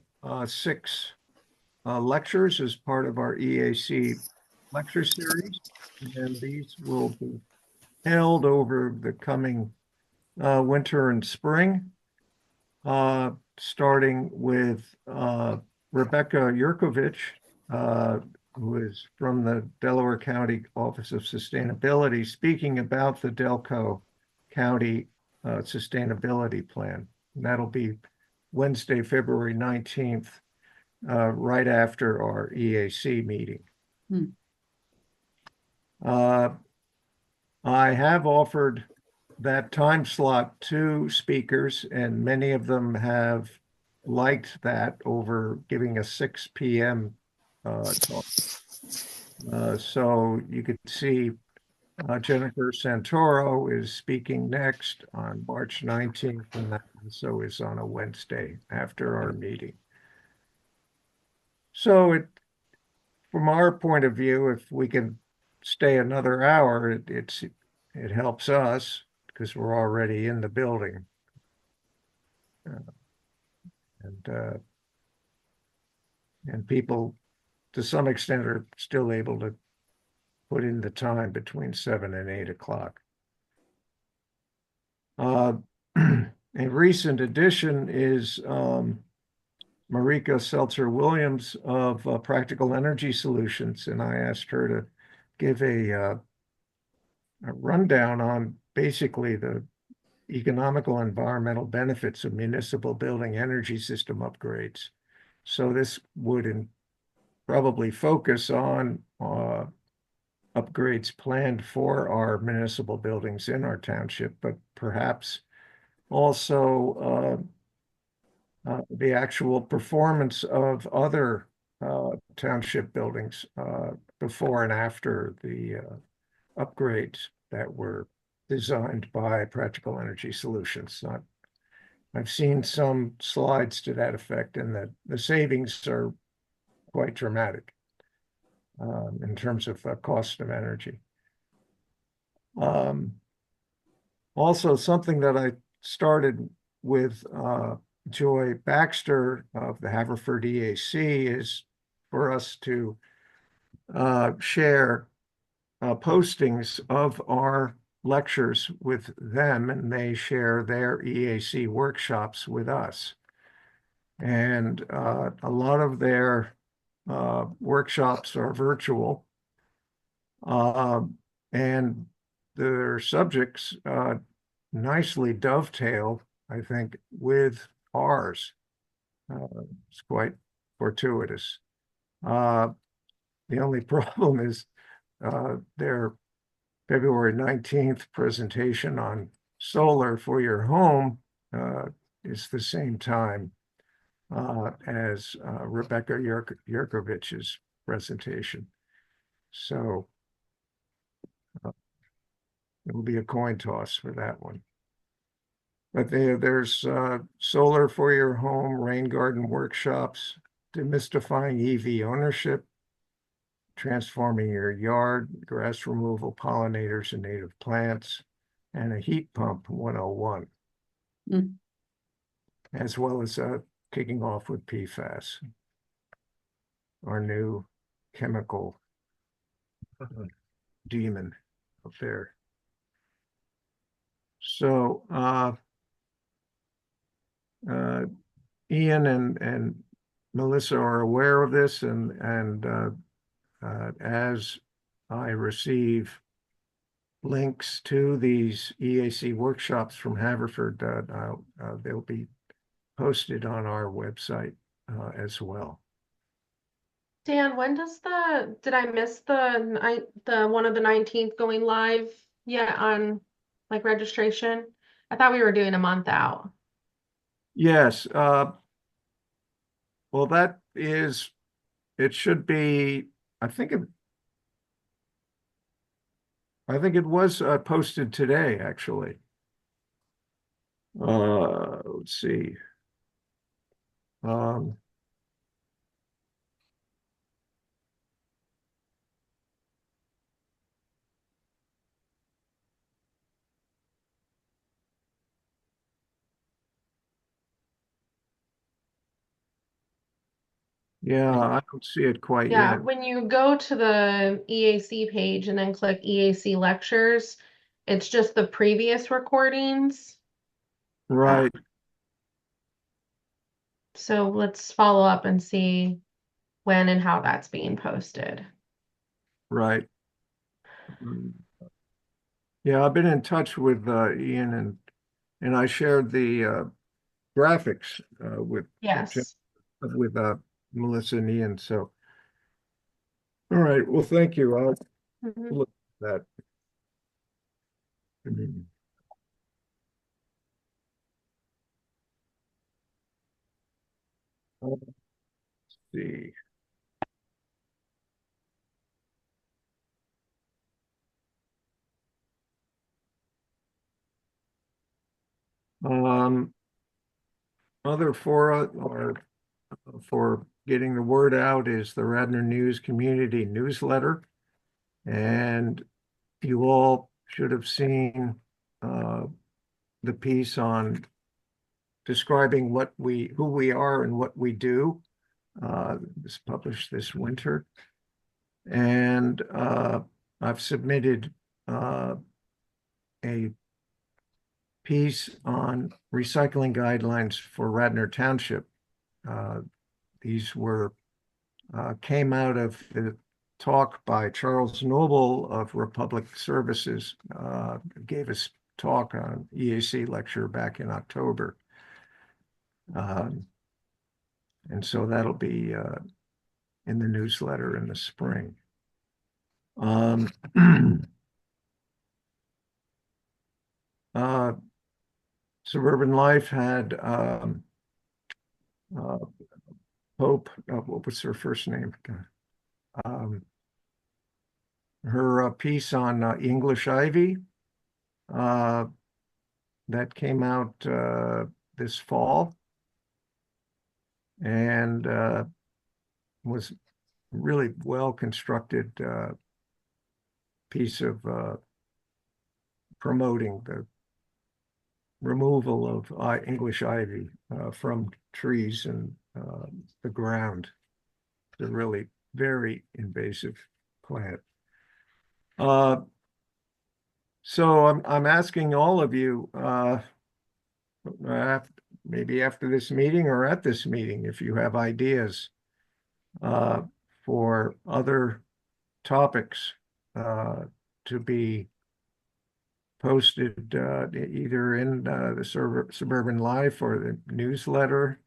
6 lectures as part of our EAC lecture series. And these will be held over the coming winter and spring, starting with Rebecca Yurkovich, who is from the Delaware County Office of Sustainability, speaking about the Delco County Sustainability Plan. And that'll be Wednesday, February 19th, right after our EAC meeting. I have offered that time slot to speakers, and many of them have liked that over giving a 6 p.m. Talk. So you could see Jennifer Santoro is speaking next on March 19th, and that also is on a Wednesday after our meeting. So from our point of view, if we can stay another hour, it helps us because we're already in the building. And people, to some extent, are still able to put in the time between 7 and 8 o'clock. A recent addition is Marika Seltzer-Williams of Practical Energy Solutions, and I asked her to give a rundown on basically the economical and environmental benefits of municipal building energy system upgrades. So this would probably focus on upgrades planned for our municipal buildings in our township, but perhaps also the actual performance of other township buildings before and after the upgrades that were designed by Practical Energy Solutions. I've seen some slides to that effect, and the savings are quite dramatic in terms of cost of energy. Also, something that I started with Joy Baxter of the Haverford EAC is for us to share postings of our lectures with them, and they share their EAC workshops with us. And a lot of their workshops are virtual, and their subjects nicely dovetail, I think, with ours. It's quite fortuitous. The only problem is their February 19th presentation on solar for your home is the same time as Rebecca Yurkovich's presentation. So it will be a coin toss for that one. But there's solar for your home, rain garden workshops, demystifying EV ownership, transforming your yard, grass removal, pollinators and native plants, and a heat pump 101, as well as kicking off with PFAS, our new chemical demon up there. So Ian and Melissa are aware of this, and as I receive links to these EAC workshops from Haverford, they'll be posted on our website as well. Dan, when does did I miss the one of the 19th going live yet on like registration? I thought we were doing a month out. Yes. Well, it should be, I think it was posted today, actually. Let's see. Yeah, I don't see it quite Yeah, yet. when you go to the EAC page and then click EAC lectures, It's just the previous recordings. Right, So let's follow up and see when and how that's being posted. right. Yeah, I've been in touch with Ian and I shared the graphics Yes. with Melissa and Ian. So, all right. Well, thank you. I'll Mhm. look at that. Mhm. Let's see. Um, Other fora or for getting the word out is the Radnor News Community Newsletter. And you all should have seen the piece on describing who we are and what we do. Was published this winter. And I've submitted a piece on recycling guidelines for Radnor Township. These came out of the talk by Charles Noble of Republic Services, gave us talk on EAC lecture back in October. And so that'll be in the newsletter in the spring. Suburban Life had Pope, what was her first name? Her piece on English ivy that came out this fall and was really well constructed piece of promoting the removal of English ivy from trees and the ground. It's a really very invasive plant. So I'm asking all of you, maybe after this meeting or at this meeting, if you have ideas for other topics to be posted either in the Suburban Life or the newsletter,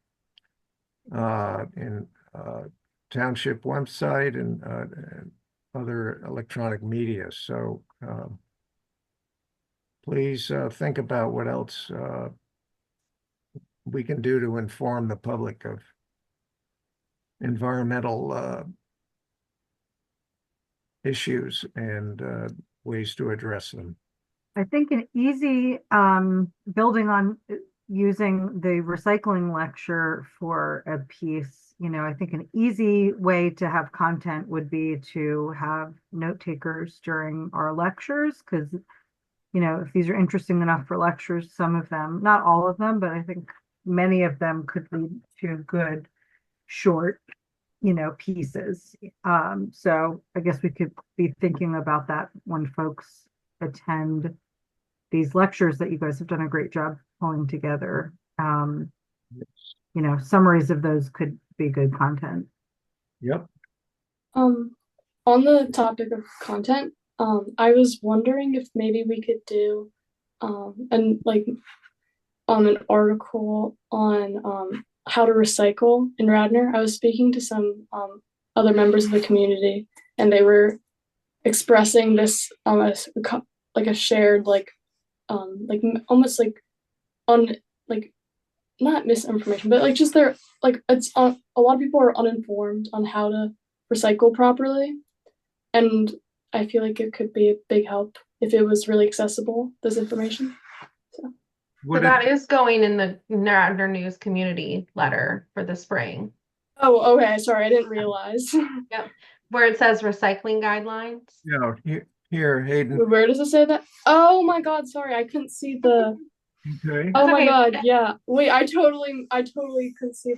in Township website and other electronic media. So please think about what else we can do to inform the public of environmental issues and ways to address them. I think an easy building on using the recycling lecture for a piece, I think an easy way to have content would be to have note takers during our lectures, because if these are interesting enough for lectures, some of them, not all of them, but I think many of them could lead to good short pieces. So I guess we could be thinking about that when folks attend these lectures that you guys have done a great job pulling together. Summaries of those could be good content. Yep. On the topic of content, I was wondering if maybe we could do an article on how to recycle in Radnor. I was speaking to some other members of the community, and they were expressing this like a shared almost like on like not misinformation, but just they're it's a lot of people are uninformed on how to recycle properly, and I feel like it could be a big help if it was really accessible, this information. So that is going in the Radnor News community letter for the spring. Oh, okay. Sorry, I didn't realize. Yep. Where it says recycling guidelines. Yeah, here, Hayden. Where does it say that? Oh my God, sorry, I couldn't see the. Okay. Oh my God, yeah. Wait, I totally couldn't see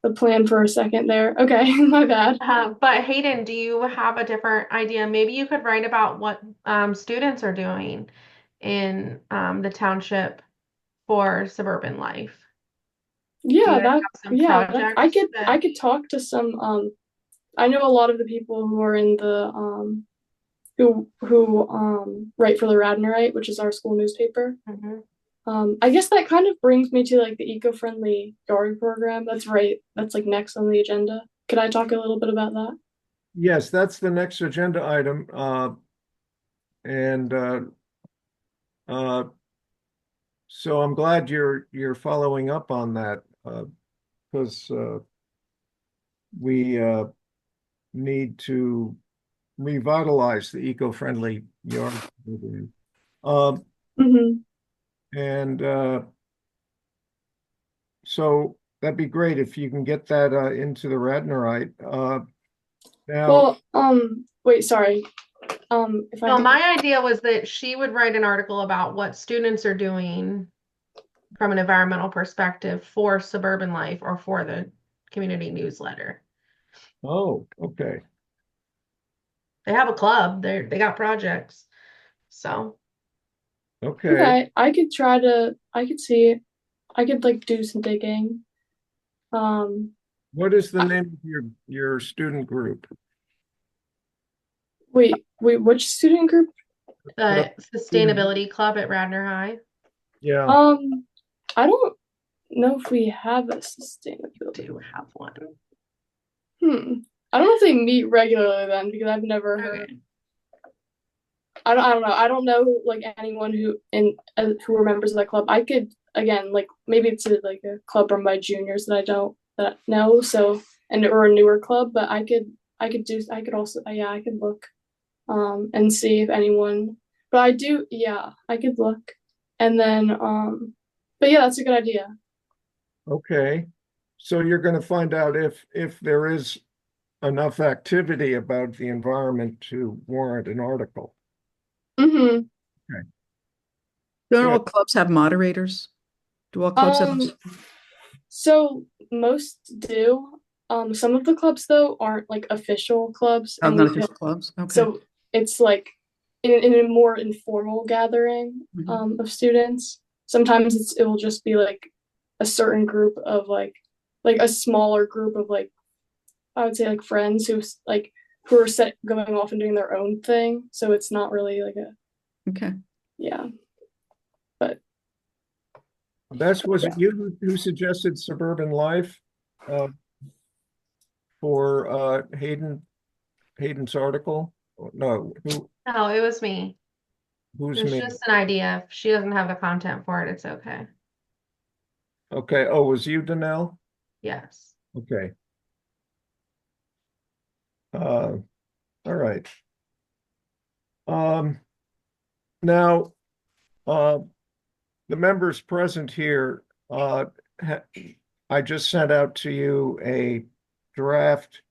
the plan for a second there. Okay, my bad. But Hayden, do you have a different idea? Maybe you could write about what students are doing in the township for suburban life. Do you Yeah, guys that have some yeah, that, projects I could talk to some I know a lot of the people who are in the who write for the Radnorite, which is our school newspaper. Mhm. I guess that kind of brings me to like the eco-friendly garden program. That's like next on the agenda. Could I talk a little bit about that? Yes, that's the next agenda item. And uh, so I'm glad you're following up on that because we need to revitalize the eco-friendly yard program. Mm-hmm. And so that'd be great if you can get that into the Radnorite. Now, Well, wait, sorry. If I Well, could, my idea was that she would write an article about what students are doing from an environmental perspective for suburban life or for the community newsletter. oh, okay. They have a club, they got projects. So Okay. I could try to, I could see, I could like do some digging. Um, What is the name of your student group? wait, which student group? the sustainability club at Radnor High. Yeah. I don't know if we have a sustainability. Do have one. I don't know if they meet regularly then because I've never heard. Okay. I don't know. I don't know like anyone who are members of that club. I could again like maybe it's like a club run by juniors that I know so or a newer club, but I could also I could look and see if anyone. But I could look and then but yeah, that's a good idea. Okay. So you're going to find out if there is enough activity about the environment to warrant an article. Mm-hmm. Okay. Don't all Good. clubs have moderators? Do all clubs have? So most do. Some of the clubs though aren't like official clubs, Oh, and not official clubs? Okay. so it's like in a more informal gathering of students. Sometimes it will just be like a certain group of like a smaller group of like I would say like friends who are going off and doing their own thing. So it's not really like a Okay. yeah. But Was it you who suggested Suburban Life for Hayden's article? No, No, it was me. who's It was me? just an idea. If she doesn't have the content for it, it's okay. Okay. Oh, was you, Danelle? Yes. Okay. All right. Now, the members present here, I just sent out to you a draft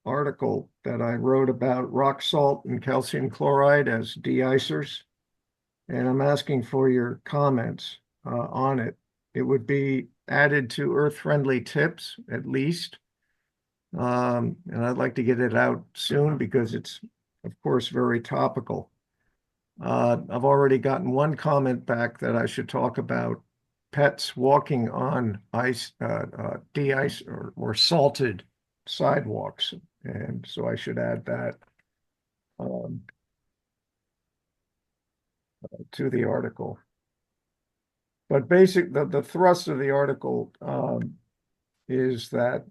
article that I wrote about rock salt and calcium chloride as de-icers. And I'm asking for your comments on it. It would be added to earth-friendly tips at least. And I'd like to get it out soon because it's, of course, very topical. I've already gotten one comment back that I should talk about pets walking on ice, de-ice or salted sidewalks. And so I should add that to the article. But the thrust of the article is that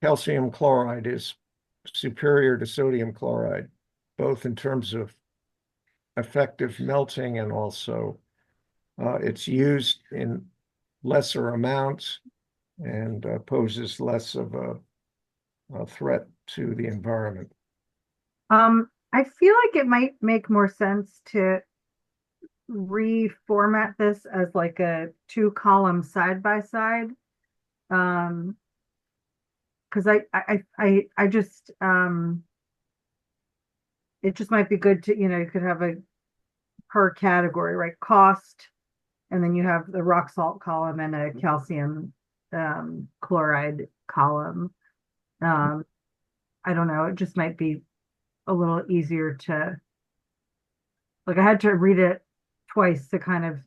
calcium chloride is superior to sodium chloride, both in terms of effective melting and also it's used in lesser amounts and poses less of a threat to the environment. I feel like it might make more sense to reformat this as like a 2-column side by side. Because I just it just might be good to, you could have a per category, right? Cost, And then you have the rock salt column and a calcium chloride column. I don't know, it just might be a little easier to, like, I had to read it twice to kind of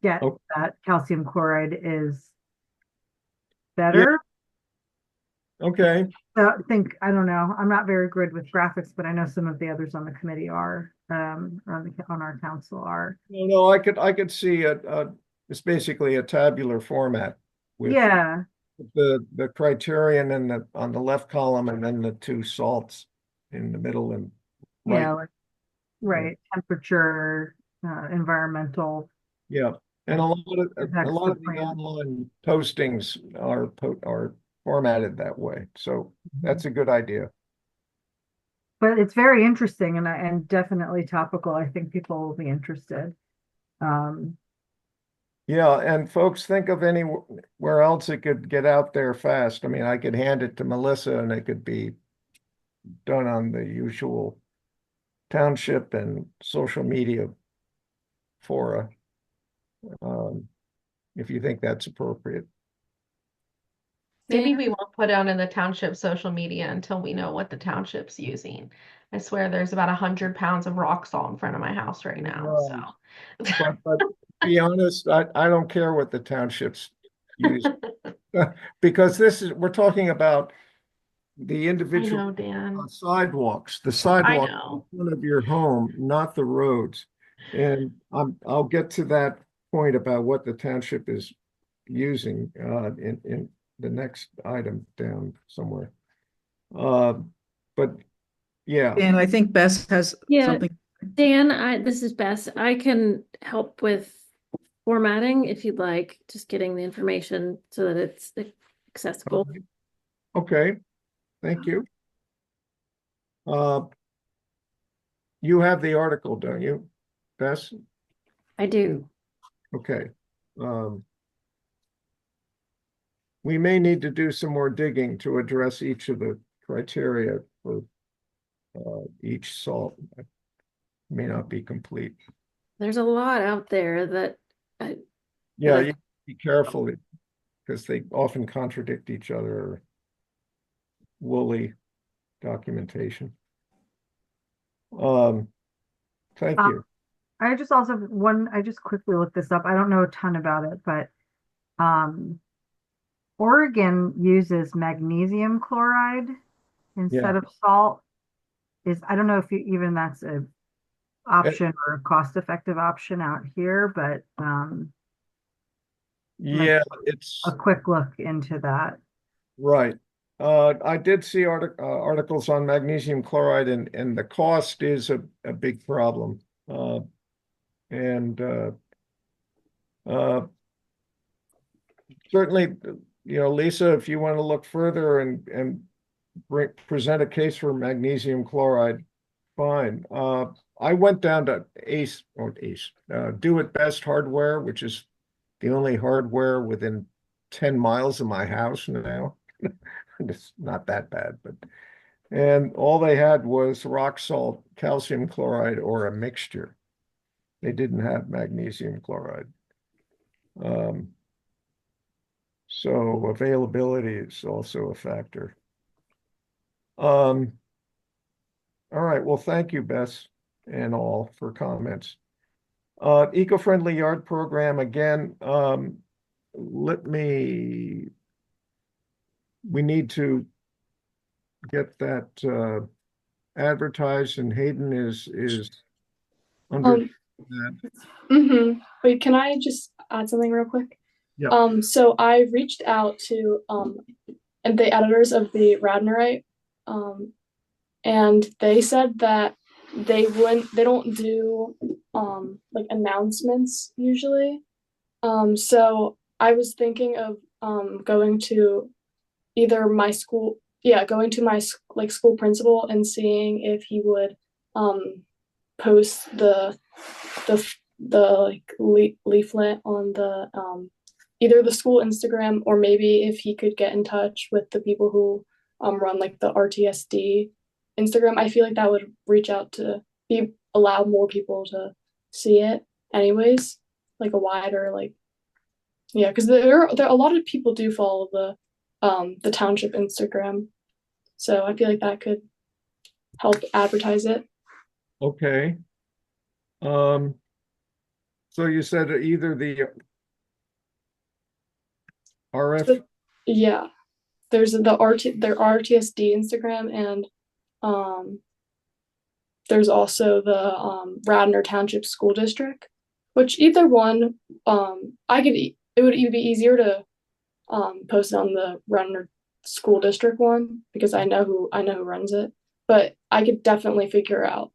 get Oh. that calcium chloride is better. Okay. I don't know, I'm not very good with graphics, but I know some of the others on the committee are, on our council are. No, I could see it's basically a tabular format with Yeah, the criterion and on the left column and then the two salts in the middle and right. yeah, right, temperature, environmental. Yeah. And a lot of the plan. online postings are formatted that way. So that's a good idea. But it's very interesting and definitely topical. I think people will be interested. Yeah, and folks, think of anywhere else it could get out there fast. I mean, I could hand it to Melissa and it could be done on the usual township and social media fora, if you think that's appropriate. Maybe we won't put out in the township social media until we know what the township's using. I swear there's about 100 pounds of rock salt in front of my house right now. So But to be honest, I don't care what the townships use because we're talking about the I individual know, Dan. sidewalks, the I sidewalk know. in front of your home, not the roads. And I'll get to that point about what the township is using in the next item down somewhere. But yeah. And I think Bess has Yeah, something. Dan, this is Bess. I can help with formatting if you'd like, just getting the information so that it's accessible. Okay, thank you. You have the article, don't you, Bess? I do. Okay. We may need to do some more digging to address each of the criteria for each salt. It may not be complete. There's a lot out there that Yeah, you be careful because they often contradict each other or woolly documentation. Thank you. I just also I just quickly looked this up. I don't know a ton about it, but Oregon uses magnesium chloride instead of salt. I don't know if that's a option or a cost-effective option out here, but yeah, it's a quick look into that. right. I did see articles on magnesium chloride and the cost is a big problem. And certainly, Lisa, if you want to look further and present a case for magnesium chloride, fine. I went down to Do It Best Hardware, which is the only hardware within 10 miles of my house now. It's not that bad, and all they had was rock salt, calcium chloride, or a mixture. They didn't have magnesium chloride. So availability is also a factor. All right, well, thank you, Bess, and all for comments. Eco-friendly yard program, again, we need to get that advertised, and Hayden is under that. Wait, can I just add something real quick? Yeah. So I reached out to and the editors of the Radnorite, and they said that they don't do like announcements usually. So I was thinking of going to either my school, going to my school principal and seeing if he would post the leaflet on the either the school Instagram, or maybe if he could get in touch with the people who run like the RTSD Instagram. I feel like that would reach out to allow more people to see it anyways. like a wider like yeah, because there a lot of people do follow the township Instagram, so I feel like that could help advertise it. Okay. Um, so you said either the RF, So, yeah, there's their RTSD Instagram, and um there's also the Radnor Township School District, which either one it would be easier to post on the Radnor School District one because I know who runs it, but I could definitely figure out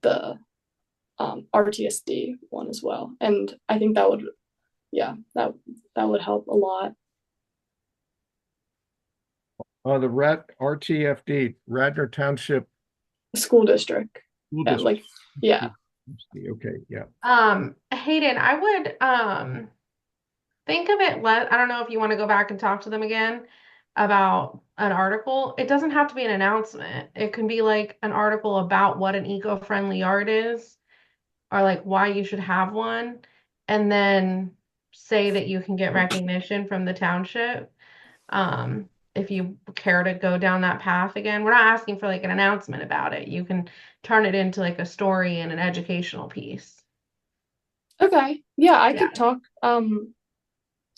the RTSD one as well, and I think that would yeah that would help a lot. the RTFD, Radnor Township School district, School yeah, District. like yeah. Okay, yeah. Hayden, I would think of it less. I don't know if you want to go back and talk to them again about an article. It doesn't have to be an announcement. It can be like an article about what an eco-friendly yard is, or like why you should have one, and then say that you can get recognition from the township. Um, if you care to go down that path again, we're not asking for like an announcement about it. You can turn it into like a story and an educational piece. Okay, yeah, I Yeah. could talk.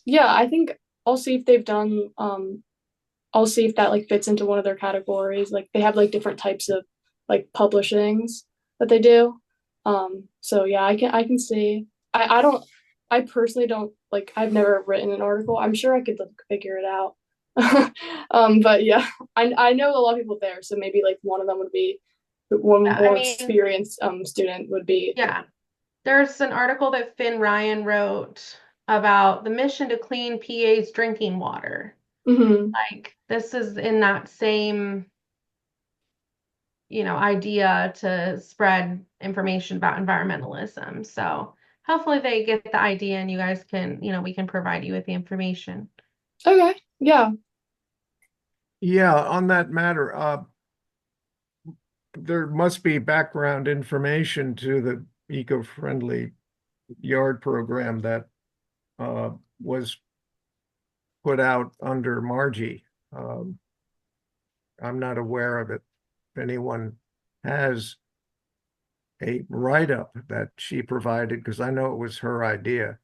Yeah, I think I'll see if they've done. I'll see if that like fits into one of their categories. Like they have like different types of like publishings that they do. So yeah, I can see. I don't. I personally don't like. I've never written an article. I'm sure I could like, figure it out. But yeah, I know a lot of people there, so maybe like one of them would be one I more mean, experienced student would be. yeah. There's an article that Finn Ryan wrote about the mission to clean PA's drinking water. Mhm. Like this is in that same, idea to spread information about environmentalism. So hopefully they get the idea and you guys can, we can provide you with the information. Okay. Yeah. Yeah, on that matter, there must be background information to the eco-friendly yard program that was put out under Margie. I'm not aware of it. If anyone has a write-up that she provided, because I know it was her idea.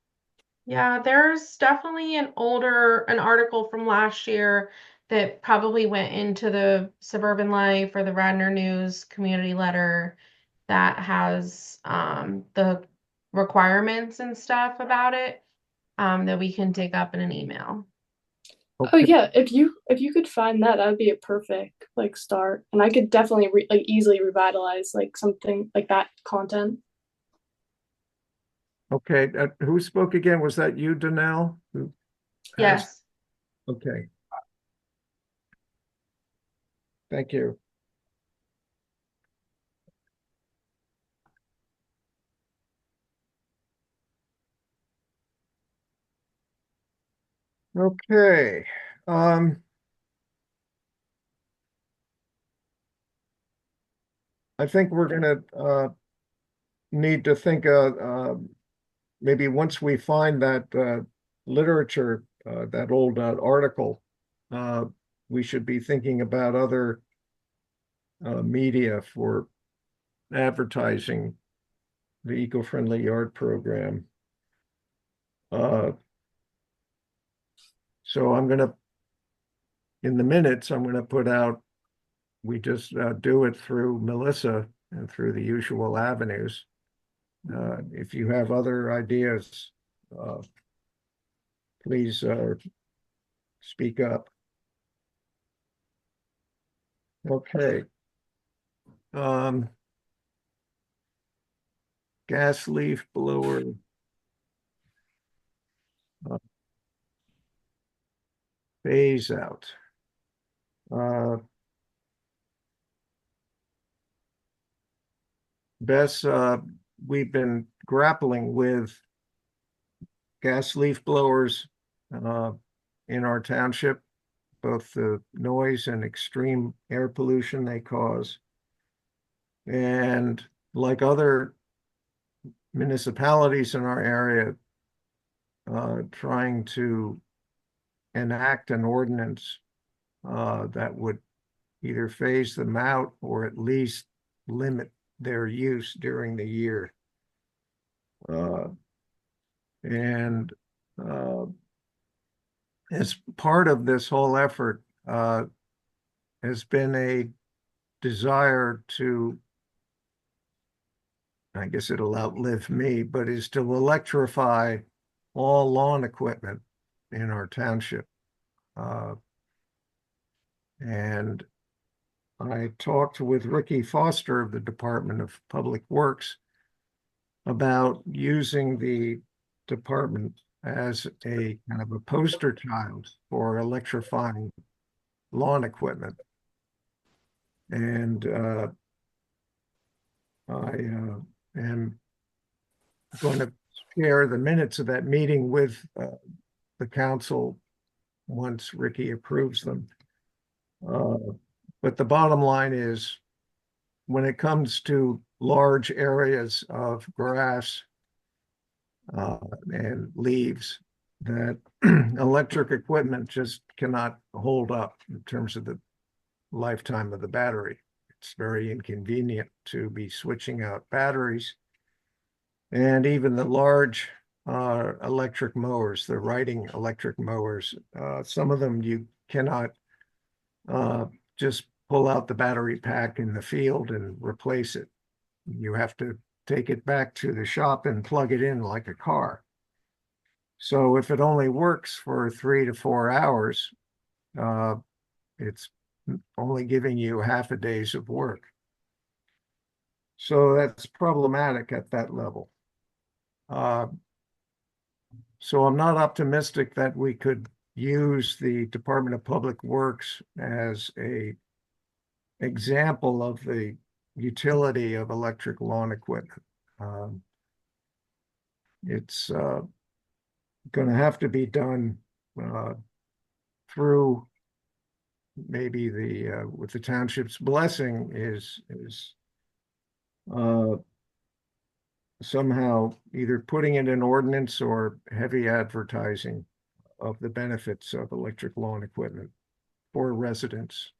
Yeah, there's definitely an article from last year that probably went into the Suburban Life or the Radnor News community letter that has the requirements and stuff about it that we can dig up in an email. Oh yeah, if you could find that, that would be a perfect like start, and I could definitely like easily revitalize like something like that content. Okay, who spoke again? Was that you, Danelle? Who asked? Yes. Okay. Thank you. Okay. I think we're gonna need to think maybe once we find that literature, that old article, uh, we should be thinking about other media for advertising the eco-friendly yard program. So in the minutes, I'm gonna put out, we just do it through Melissa and through the usual avenues. If you have other ideas, please speak up. Okay. Gas leaf blower. Phase out. Bess, we've been grappling with gas leaf blowers in our township, both the noise and extreme air pollution they cause. And like other municipalities in our area trying to enact an ordinance that would either phase them out or at least limit their use during the year. And as part of this whole effort has been a desire to, I guess it'll outlive me, but is to electrify all lawn equipment in our township. And I talked with Ricky Foster of the Department of Public Works about using the department as a kind of a poster child for electrifying lawn equipment. And I am going to share the minutes of that meeting with the council once Ricky approves them. But the bottom line is, when it comes to large areas of grass and leaves, that electric equipment just cannot hold up in terms of the lifetime of the battery. It's very inconvenient to be switching out batteries. And even the large electric mowers, the riding electric mowers, some of them you cannot just pull out the battery pack in the field and replace it. You have to take it back to the shop and plug it in like a car. So if it only works for 3 to 4 hours, it's only giving you half a day's of work. So that's problematic at that level. So I'm not optimistic that we could use the Department of Public Works as a example of the utility of electric lawn equipment. It's going to have to be done through maybe the with the township's blessing is somehow either putting it in ordinance or heavy advertising of the benefits of electric lawn equipment for residents.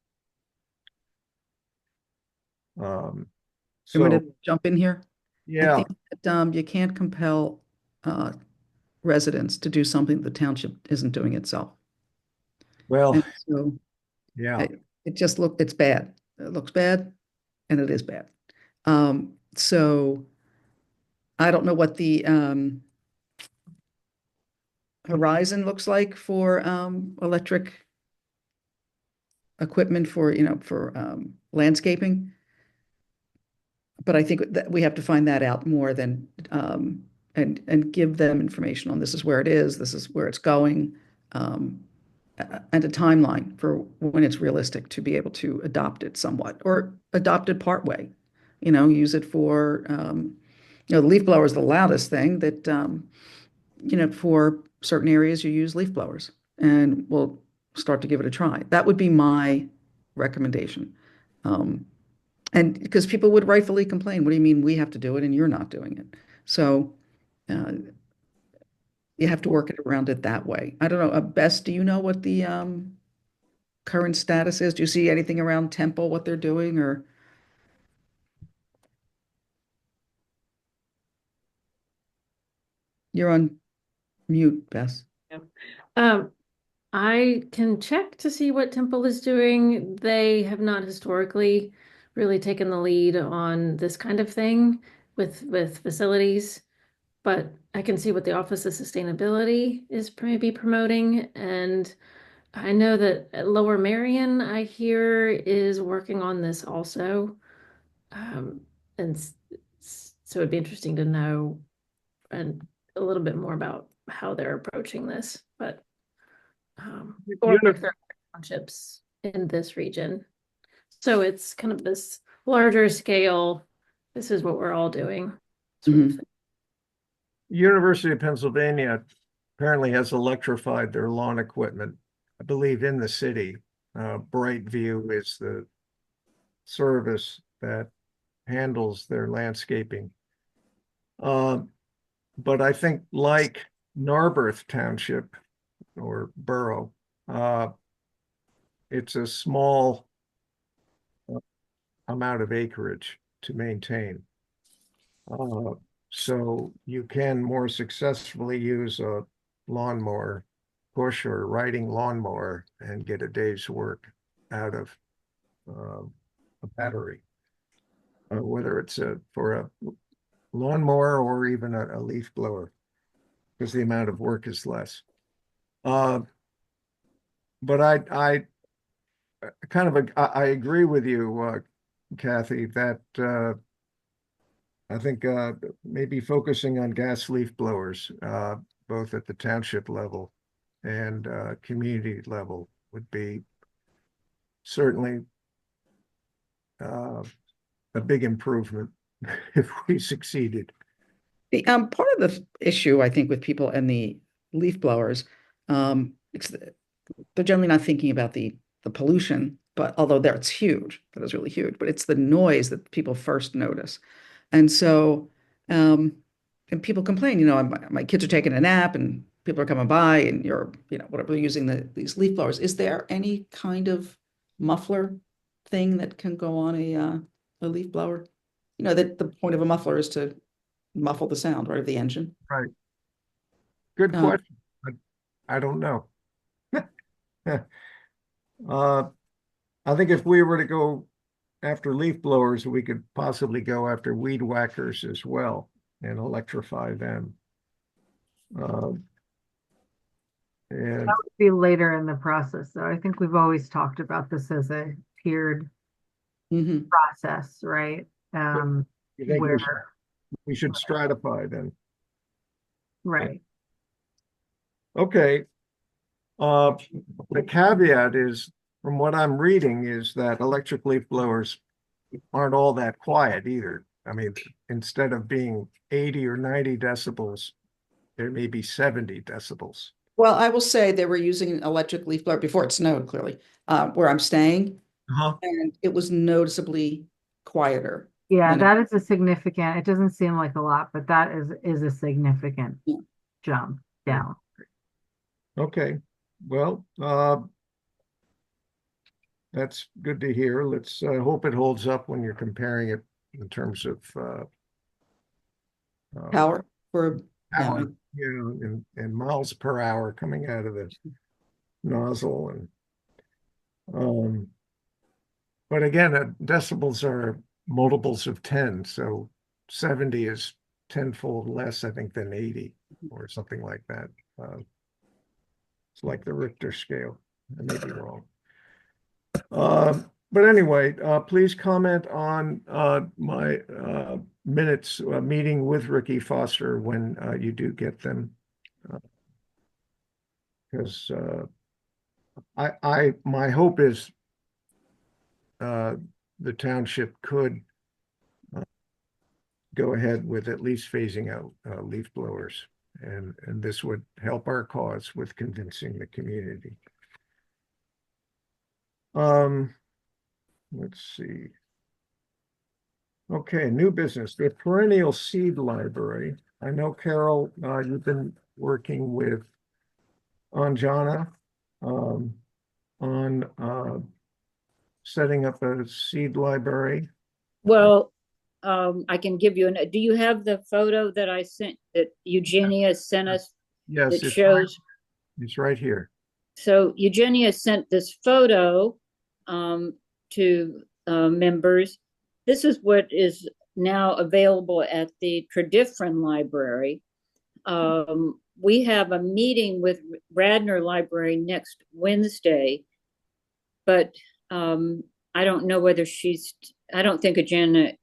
I'm going to jump in here. Yeah. I think that, you can't compel residents to do something the township isn't doing itself. Well, and so yeah, it's bad. It looks bad, and it is bad. So I don't know what the horizon looks like for electric equipment for landscaping. But I think that we have to find that out more than and give them information on this is where it is, this is where it's going, and a timeline for when it's realistic to be able to adopt it somewhat or adopt it partway. Use it for the leaf blower is the loudest thing that for certain areas you use leaf blowers, and we'll start to give it a try. That would be my recommendation. And because people would rightfully complain, what do you mean we have to do it and you're not doing it? So you have to work it around it that way. I don't know. Bess, do you know what the current status is? Do you see anything around Temple, what they're doing, or? You're on mute, Bess. I can check to see what Temple is doing. They have not historically really taken the lead on this kind of thing with facilities, but I can see what the Office of Sustainability is maybe promoting. And I know that at Lower Marion, I hear is working on this also. And so it'd be interesting to know and a little bit more about how they're approaching this, but or if there are townships in this region. So it's kind of this larger scale, this is what we're all doing. University of Pennsylvania apparently has electrified their lawn equipment, I believe, in the city. Brightview is the service that handles their landscaping. But I think like Narberth Township or Borough, it's a small amount of acreage to maintain. So you can more successfully use a lawnmower, push or riding lawnmower, and get a day's work out of a battery. Whether it's for a lawnmower or even a leaf blower, because the amount of work is less. But I I agree with you, Kathy, that I think maybe focusing on gas leaf blowers, both at the township level and community level, would be certainly a big improvement if we succeeded. The part of the issue, I think, with people and the leaf blowers, they're generally not thinking about the pollution, but although there it's huge, that is really huge, but it's the noise that people first notice. And so, and people complain, my kids are taking a nap and people are coming by and you're, whatever, using these leaf blowers. Is there any kind of muffler thing that can go on a leaf blower? That the point of a muffler is to muffle the sound, right, of the engine. Right. Good question. I don't know. I think if we were to go after leaf blowers, we could possibly go after weed whackers as well and electrify them. And That would be later in the process. So I think we've always talked about this as a tiered process, right? you think Where we should stratify then. right. Okay. The caveat is, from what I'm reading, is that electric leaf blowers aren't all that quiet either. I mean, instead of being 80 or 90 decibels, there may be 70 decibels. Well, I will say they were using an electric leaf blower before it snowed, clearly, where I'm staying, and it was noticeably quieter. Yeah, that is a significant, it doesn't seem like a lot, but that is a significant jump down. Okay. Well, that's good to hear. Let's hope it holds up when you're comparing it in terms of power for power, and miles per hour coming out of the nozzle. And but again, decibels are multiples of 10, so 70 is tenfold less, I think, than 80 or something like that. It's like the Richter scale. I may be wrong. But anyway, please comment on my minutes meeting with Ricky Foster when you do get them, because my hope is the township could go ahead with at least phasing out leaf blowers, and this would help our cause with convincing the community. Let's see. Okay, new business, the perennial seed library. I know, Carol, you've been working with Anjana on setting up a seed library. Well, I can give you do you have the photo that I sent, that Eugenia sent us? Yes, it shows. It's right here. So Eugenia sent this photo to members. This is what is now available at the Tredyffrin Library. We have a meeting with Radnor Library next Wednesday, but I don't know whether I don't think Agena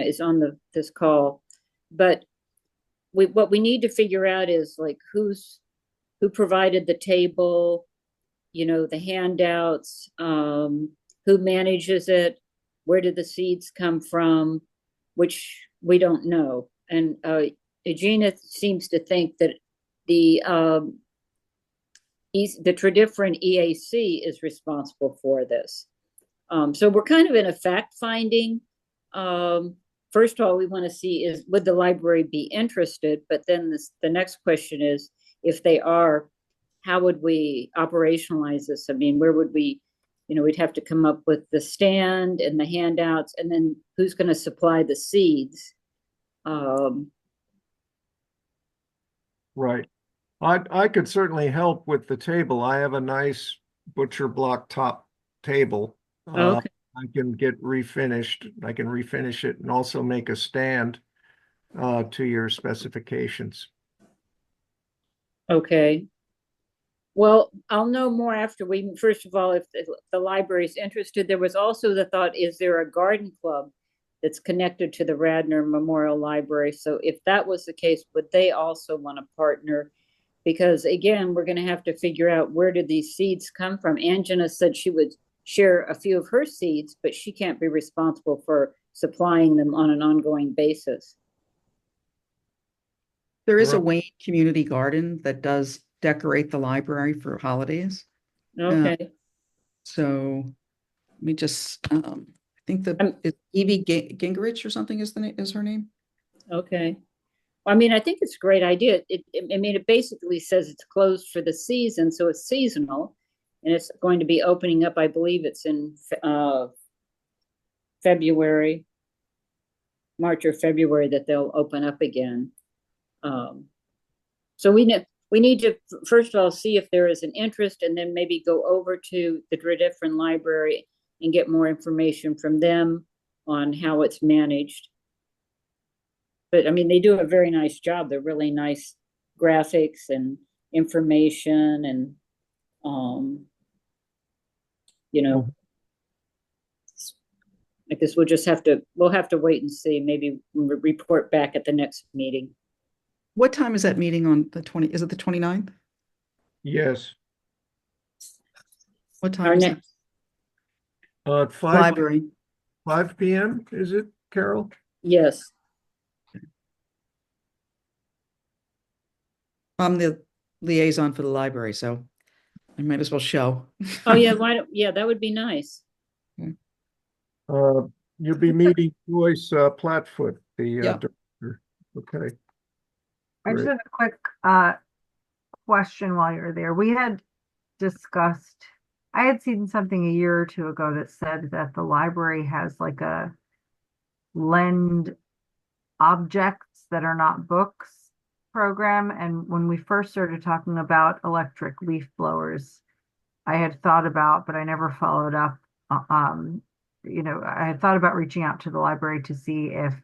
is on this call, but what we need to figure out is like who provided the table, the handouts, who manages it, where did the seeds come from, which we don't know. And Agena seems to think that the Tredyffrin EAC is responsible for this. So we're kind of in a fact-finding first of all, we want to see is, would the library be interested? But then the next question is, if they are, how would we operationalize this? I mean, where would we, we'd have to come up with the stand and the handouts, and then who's going to supply the seeds? Right. I could certainly help with the table. I have a nice butcher block top table. Okay. I can get refinished. I can refinish it and also make a stand to your specifications. Okay. Well, I'll know more after first of all, if the library's interested. There was also the thought, is there a garden club that's connected to the Radnor Memorial Library? So if that was the case, would they also want to partner? Because again, we're going to have to figure out, where did these seeds come from? Angela said she would share a few of her seeds, but she can't be responsible for supplying them on an ongoing basis. There is a Wayne Community Garden that does decorate the library for holidays. Okay. So let me just, I think it's Evie Gingrich or something is her name. Okay. I mean, I think it's a great idea. It basically says it's closed for the season, so it's seasonal, and it's going to be opening up. I believe it's in February, March or February, that they'll open up again. So we need to first of all see if there is an interest, and then maybe go over to the Dredefren Library and get more information from them on how it's managed. But I mean, they do a very nice job. They're really nice graphics and information, and I guess we'll have to wait and see. Maybe report back at the next meeting. What time is that meeting on the 20? Is it the 29th? Yes. What time is it? 5 p.m. is it, Carol? Yes. I'm the liaison for the library, so I might as well show. Oh yeah, that would be nice. You'll be meeting Joyce Platfoot, the director. Okay. I just have a quick question while you're there. We had discussed, I had seen something a year or two ago that said that the library has like a lend objects that are not books program. And when we first started talking about electric leaf blowers, I had thought about, but I never followed up. I had thought about reaching out to the library to see if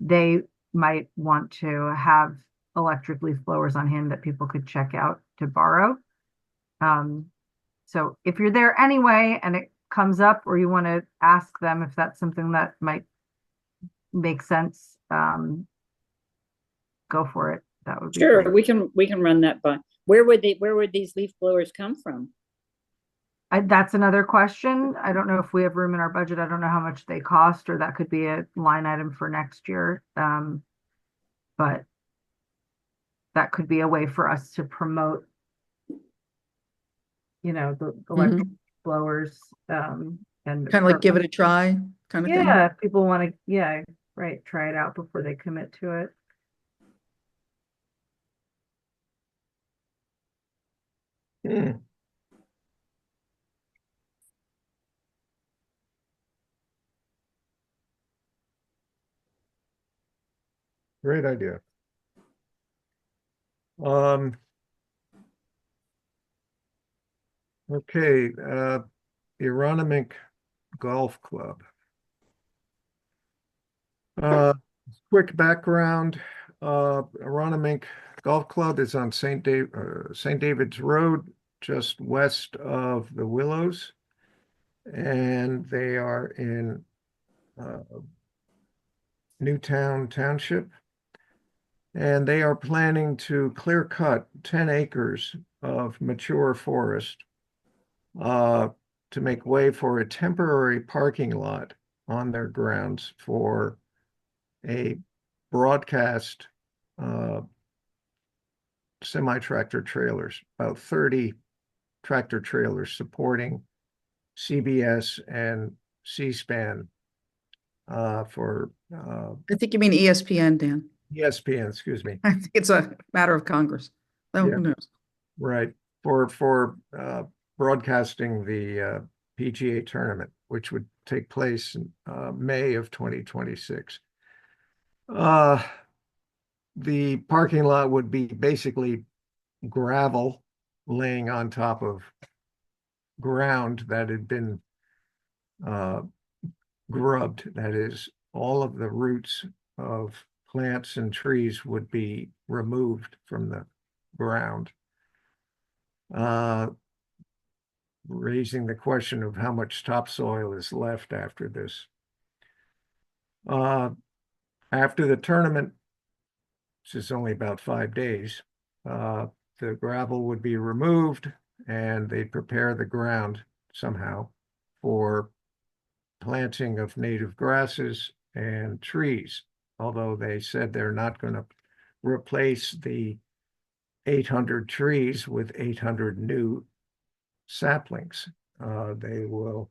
they might want to have electric leaf blowers on hand that people could check out to borrow. So if you're there anyway and it comes up, or you want to ask them if that's something that might make sense, go for it. That would be sure. great. We can run that by. Where would these leaf blowers come from? That's another question. I don't know if we have room in our budget. I don't know how much they cost, or that could be a line item for next year. But that could be a way for us to promote, the electric blowers, and kind of like give it a try kind of thing. Yeah, if people want to, try it out before they commit to it. Great idea. Okay, Aronimink Golf Club. Quick background, Aronimink Golf Club is on St. David's Road, just west of the Willows, and they are in Newtown Township, and they are planning to clear cut 10 acres of mature forest to make way for a temporary parking lot on their grounds for a broadcast semi-tractor trailers, about 30 tractor trailers supporting CBS and C-SPAN for I think you mean ESPN, Dan. ESPN, excuse me. I think it's a matter of Congress. Oh, Yeah. who knows? Right, for broadcasting the PGA tournament, which would take place in May of 2026. The parking lot would be basically gravel laying on top of ground that had been grubbed. That is, all of the roots of plants and trees would be removed from the ground. Raising the question of how much topsoil is left after this. After the tournament, which is only about 5 days, the gravel would be removed and they prepare the ground somehow for planting of native grasses and trees, although they said they're not going to replace the 800 trees with 800 new saplings. They will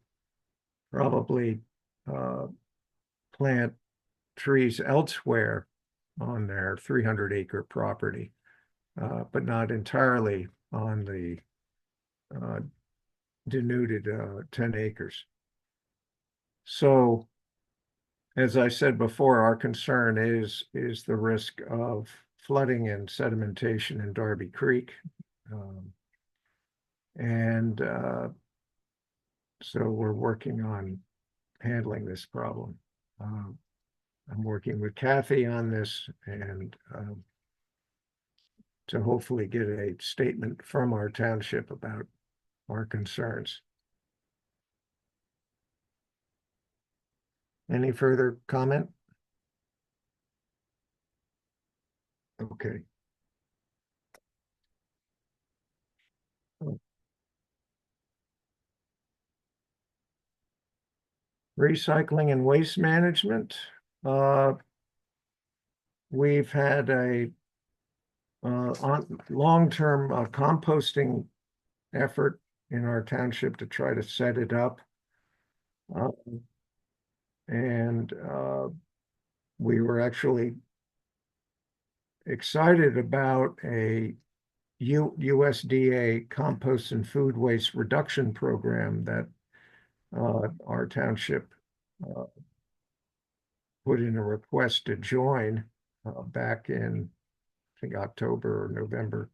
probably plant trees elsewhere on their 300-acre property, but not entirely on the denuded 10 acres. So, as I said before, our concern is the risk of flooding and sedimentation in Darby Creek. And so we're working on handling this problem. I'm working with Kathy on this and to hopefully get a statement from our township about our concerns. Any further comment? Okay. Recycling and waste management. We've had a long-term composting effort in our township to try to set it up. And we were actually excited about a USDA compost and food waste reduction program that our township put in a request to join back in, I think, October or November,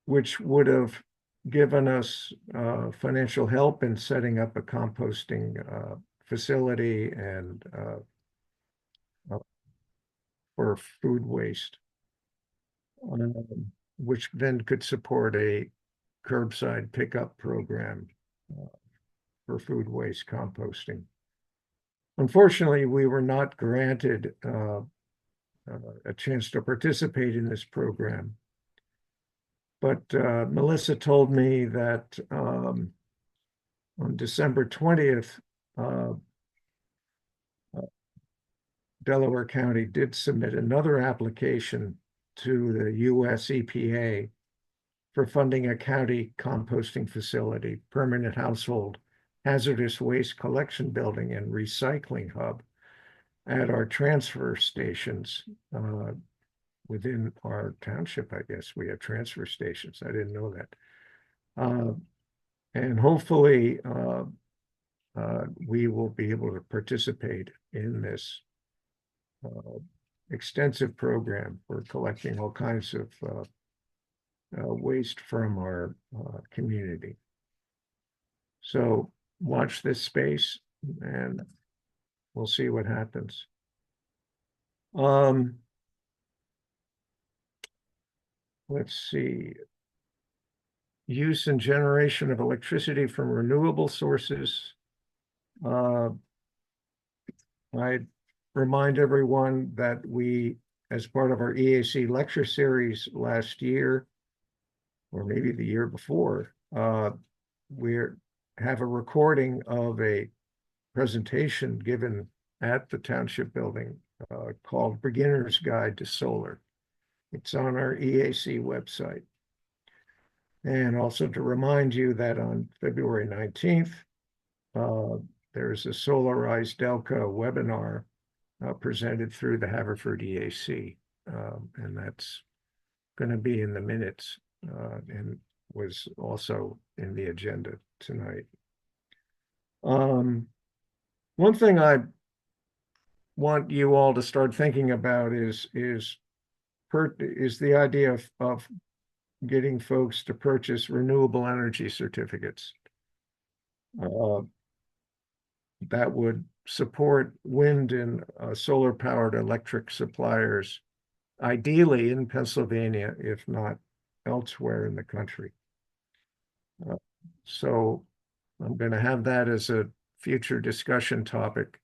which would have given us financial help in setting up a composting facility and for food waste, which then could support a curbside pickup program for food waste composting. Unfortunately, we were not granted a chance to participate in this program. But Melissa told me that on December 20th, Delaware County did submit another application to the US EPA for funding a county composting facility, permanent household hazardous waste collection building and recycling hub at our transfer stations within our township. I guess we have transfer stations. I didn't know that. And hopefully we will be able to participate in this extensive program for collecting all kinds of waste from our community. So watch this space and we'll see what happens. Let's see. Use and generation of electricity from renewable sources. I remind everyone that we, as part of our EAC lecture series last year, or maybe the year before, we have a recording of a presentation given at the township building called Beginner's Guide to Solar. It's on our EAC website. And also to remind you that on February 19th, there's a Solarize Delco webinar presented through the Haverford EAC, and that's going to be in the minutes and was also in the agenda tonight. One thing I want you all to start thinking about is the idea of getting folks to purchase renewable energy certificates. That would support wind and solar powered electric suppliers, ideally in Pennsylvania, if not elsewhere in the country. So I'm going to have that as a future discussion topic.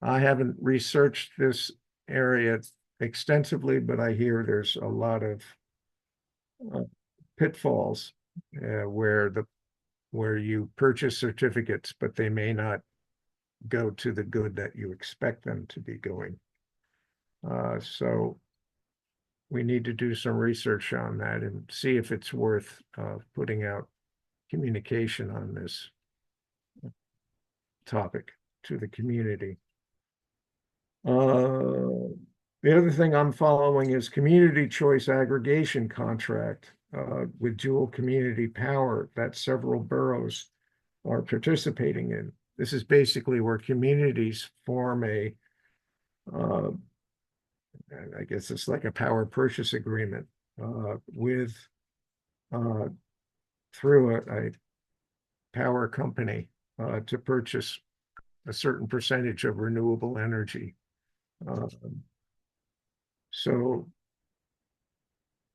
I haven't researched this area extensively, but I hear there's a lot of pitfalls where you purchase certificates, but they may not go to the good that you expect them to be going. So we need to do some research on that and see if it's worth putting out communication on this topic to the community. The other thing I'm following is community choice aggregation contract with Jewel Community Power that several boroughs are participating in. This is basically where communities form a, I guess it's like a power purchase agreement with through a power company to purchase a certain percentage of renewable energy. So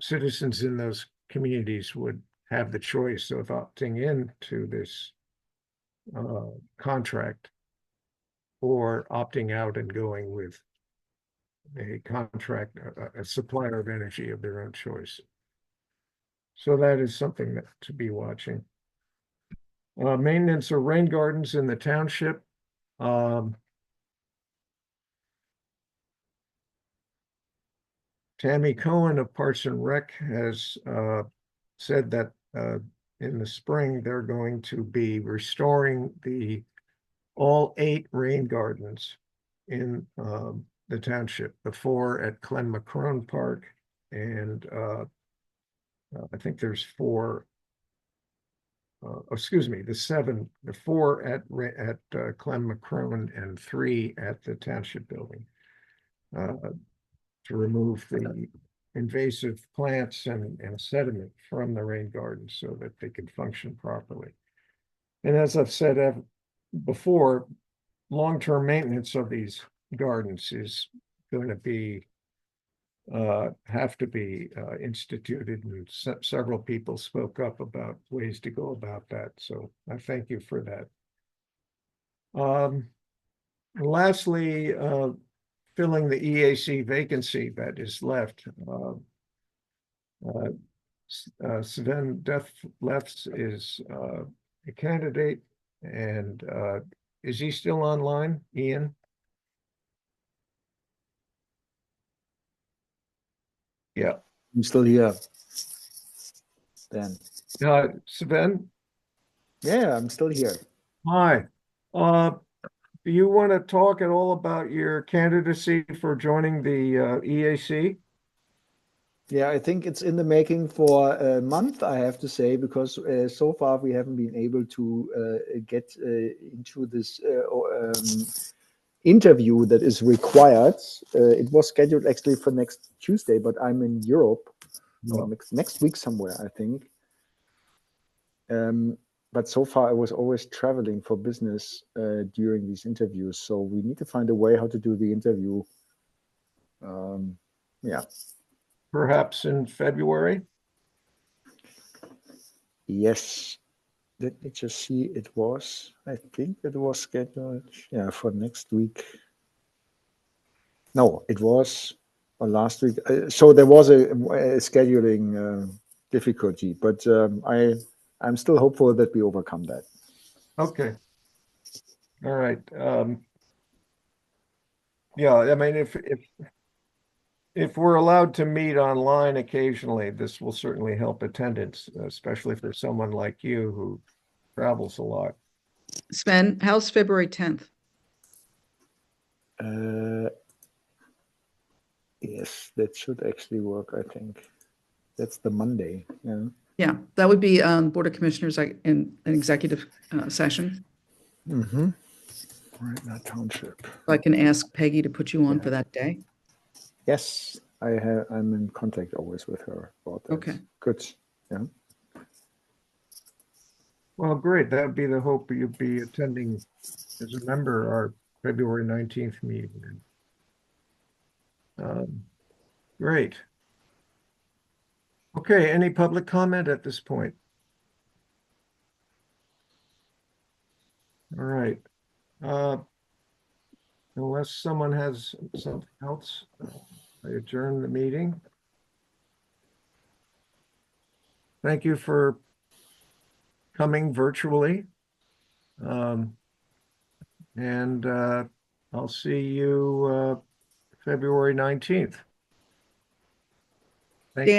citizens in those communities would have the choice of opting in to this contract or opting out and going with a contract, a supplier of energy of their own choice. So that is something that to be watching. Maintenance of rain gardens in the township. Tammy Cohen of Parks and Rec has said that in the spring they're going to be restoring all 8 rain gardens in the township, the 4 at Clem-McCrone Park, and I think there's 4. Excuse me, the 4 at Clem-McCrone and 3 at the township building. To remove the invasive plants and sediment from the rain gardens so that they can function properly. And as I've said before, long-term maintenance of these gardens is going to be have to be instituted, and several people spoke up about ways to go about that. So I thank you for that. Lastly, filling the EAC vacancy that is left. Sven Deathlefs is a candidate, and is he still online, Ian? Yeah. I'm still here. Then. Sven? Yeah, I'm still here. Hi. Do you want to talk at all about your candidacy for joining the EAC? Yeah, I think it's in the making for a month, I have to say, because so far we haven't been able to get into this interview that is required. It was scheduled actually for next Tuesday, but I'm in Europe next week somewhere, I think. But so far I was always traveling for business during these interviews. So we need to find a way how to do the interview. Yeah. Perhaps in February? Yes. Let me just see. I think it was scheduled, yeah, for next week. No, it was last week. So there was a scheduling difficulty, but I'm still hopeful that we overcome that. Okay. All right. Yeah, I mean, if we're allowed to meet online occasionally, this will certainly help attendance, especially for someone like you who travels a lot. Sven, how's February 10th? Yes, that should actually work, I think. That's the Monday, yeah. Yeah, that would be Board of Commissioners in an executive session. Mm-hmm. Right now, Township. So I can ask Peggy to put you on for that day. Yes, I'm in contact always with her about that. Okay. Good. Yeah. Well, great. That would be the hope you'd be attending as a member our February 19th meeting. Great. Okay, any public comment at this point? All right. Unless someone has something else, I adjourn the meeting. Thank you for coming virtually. And I'll see you February 19th.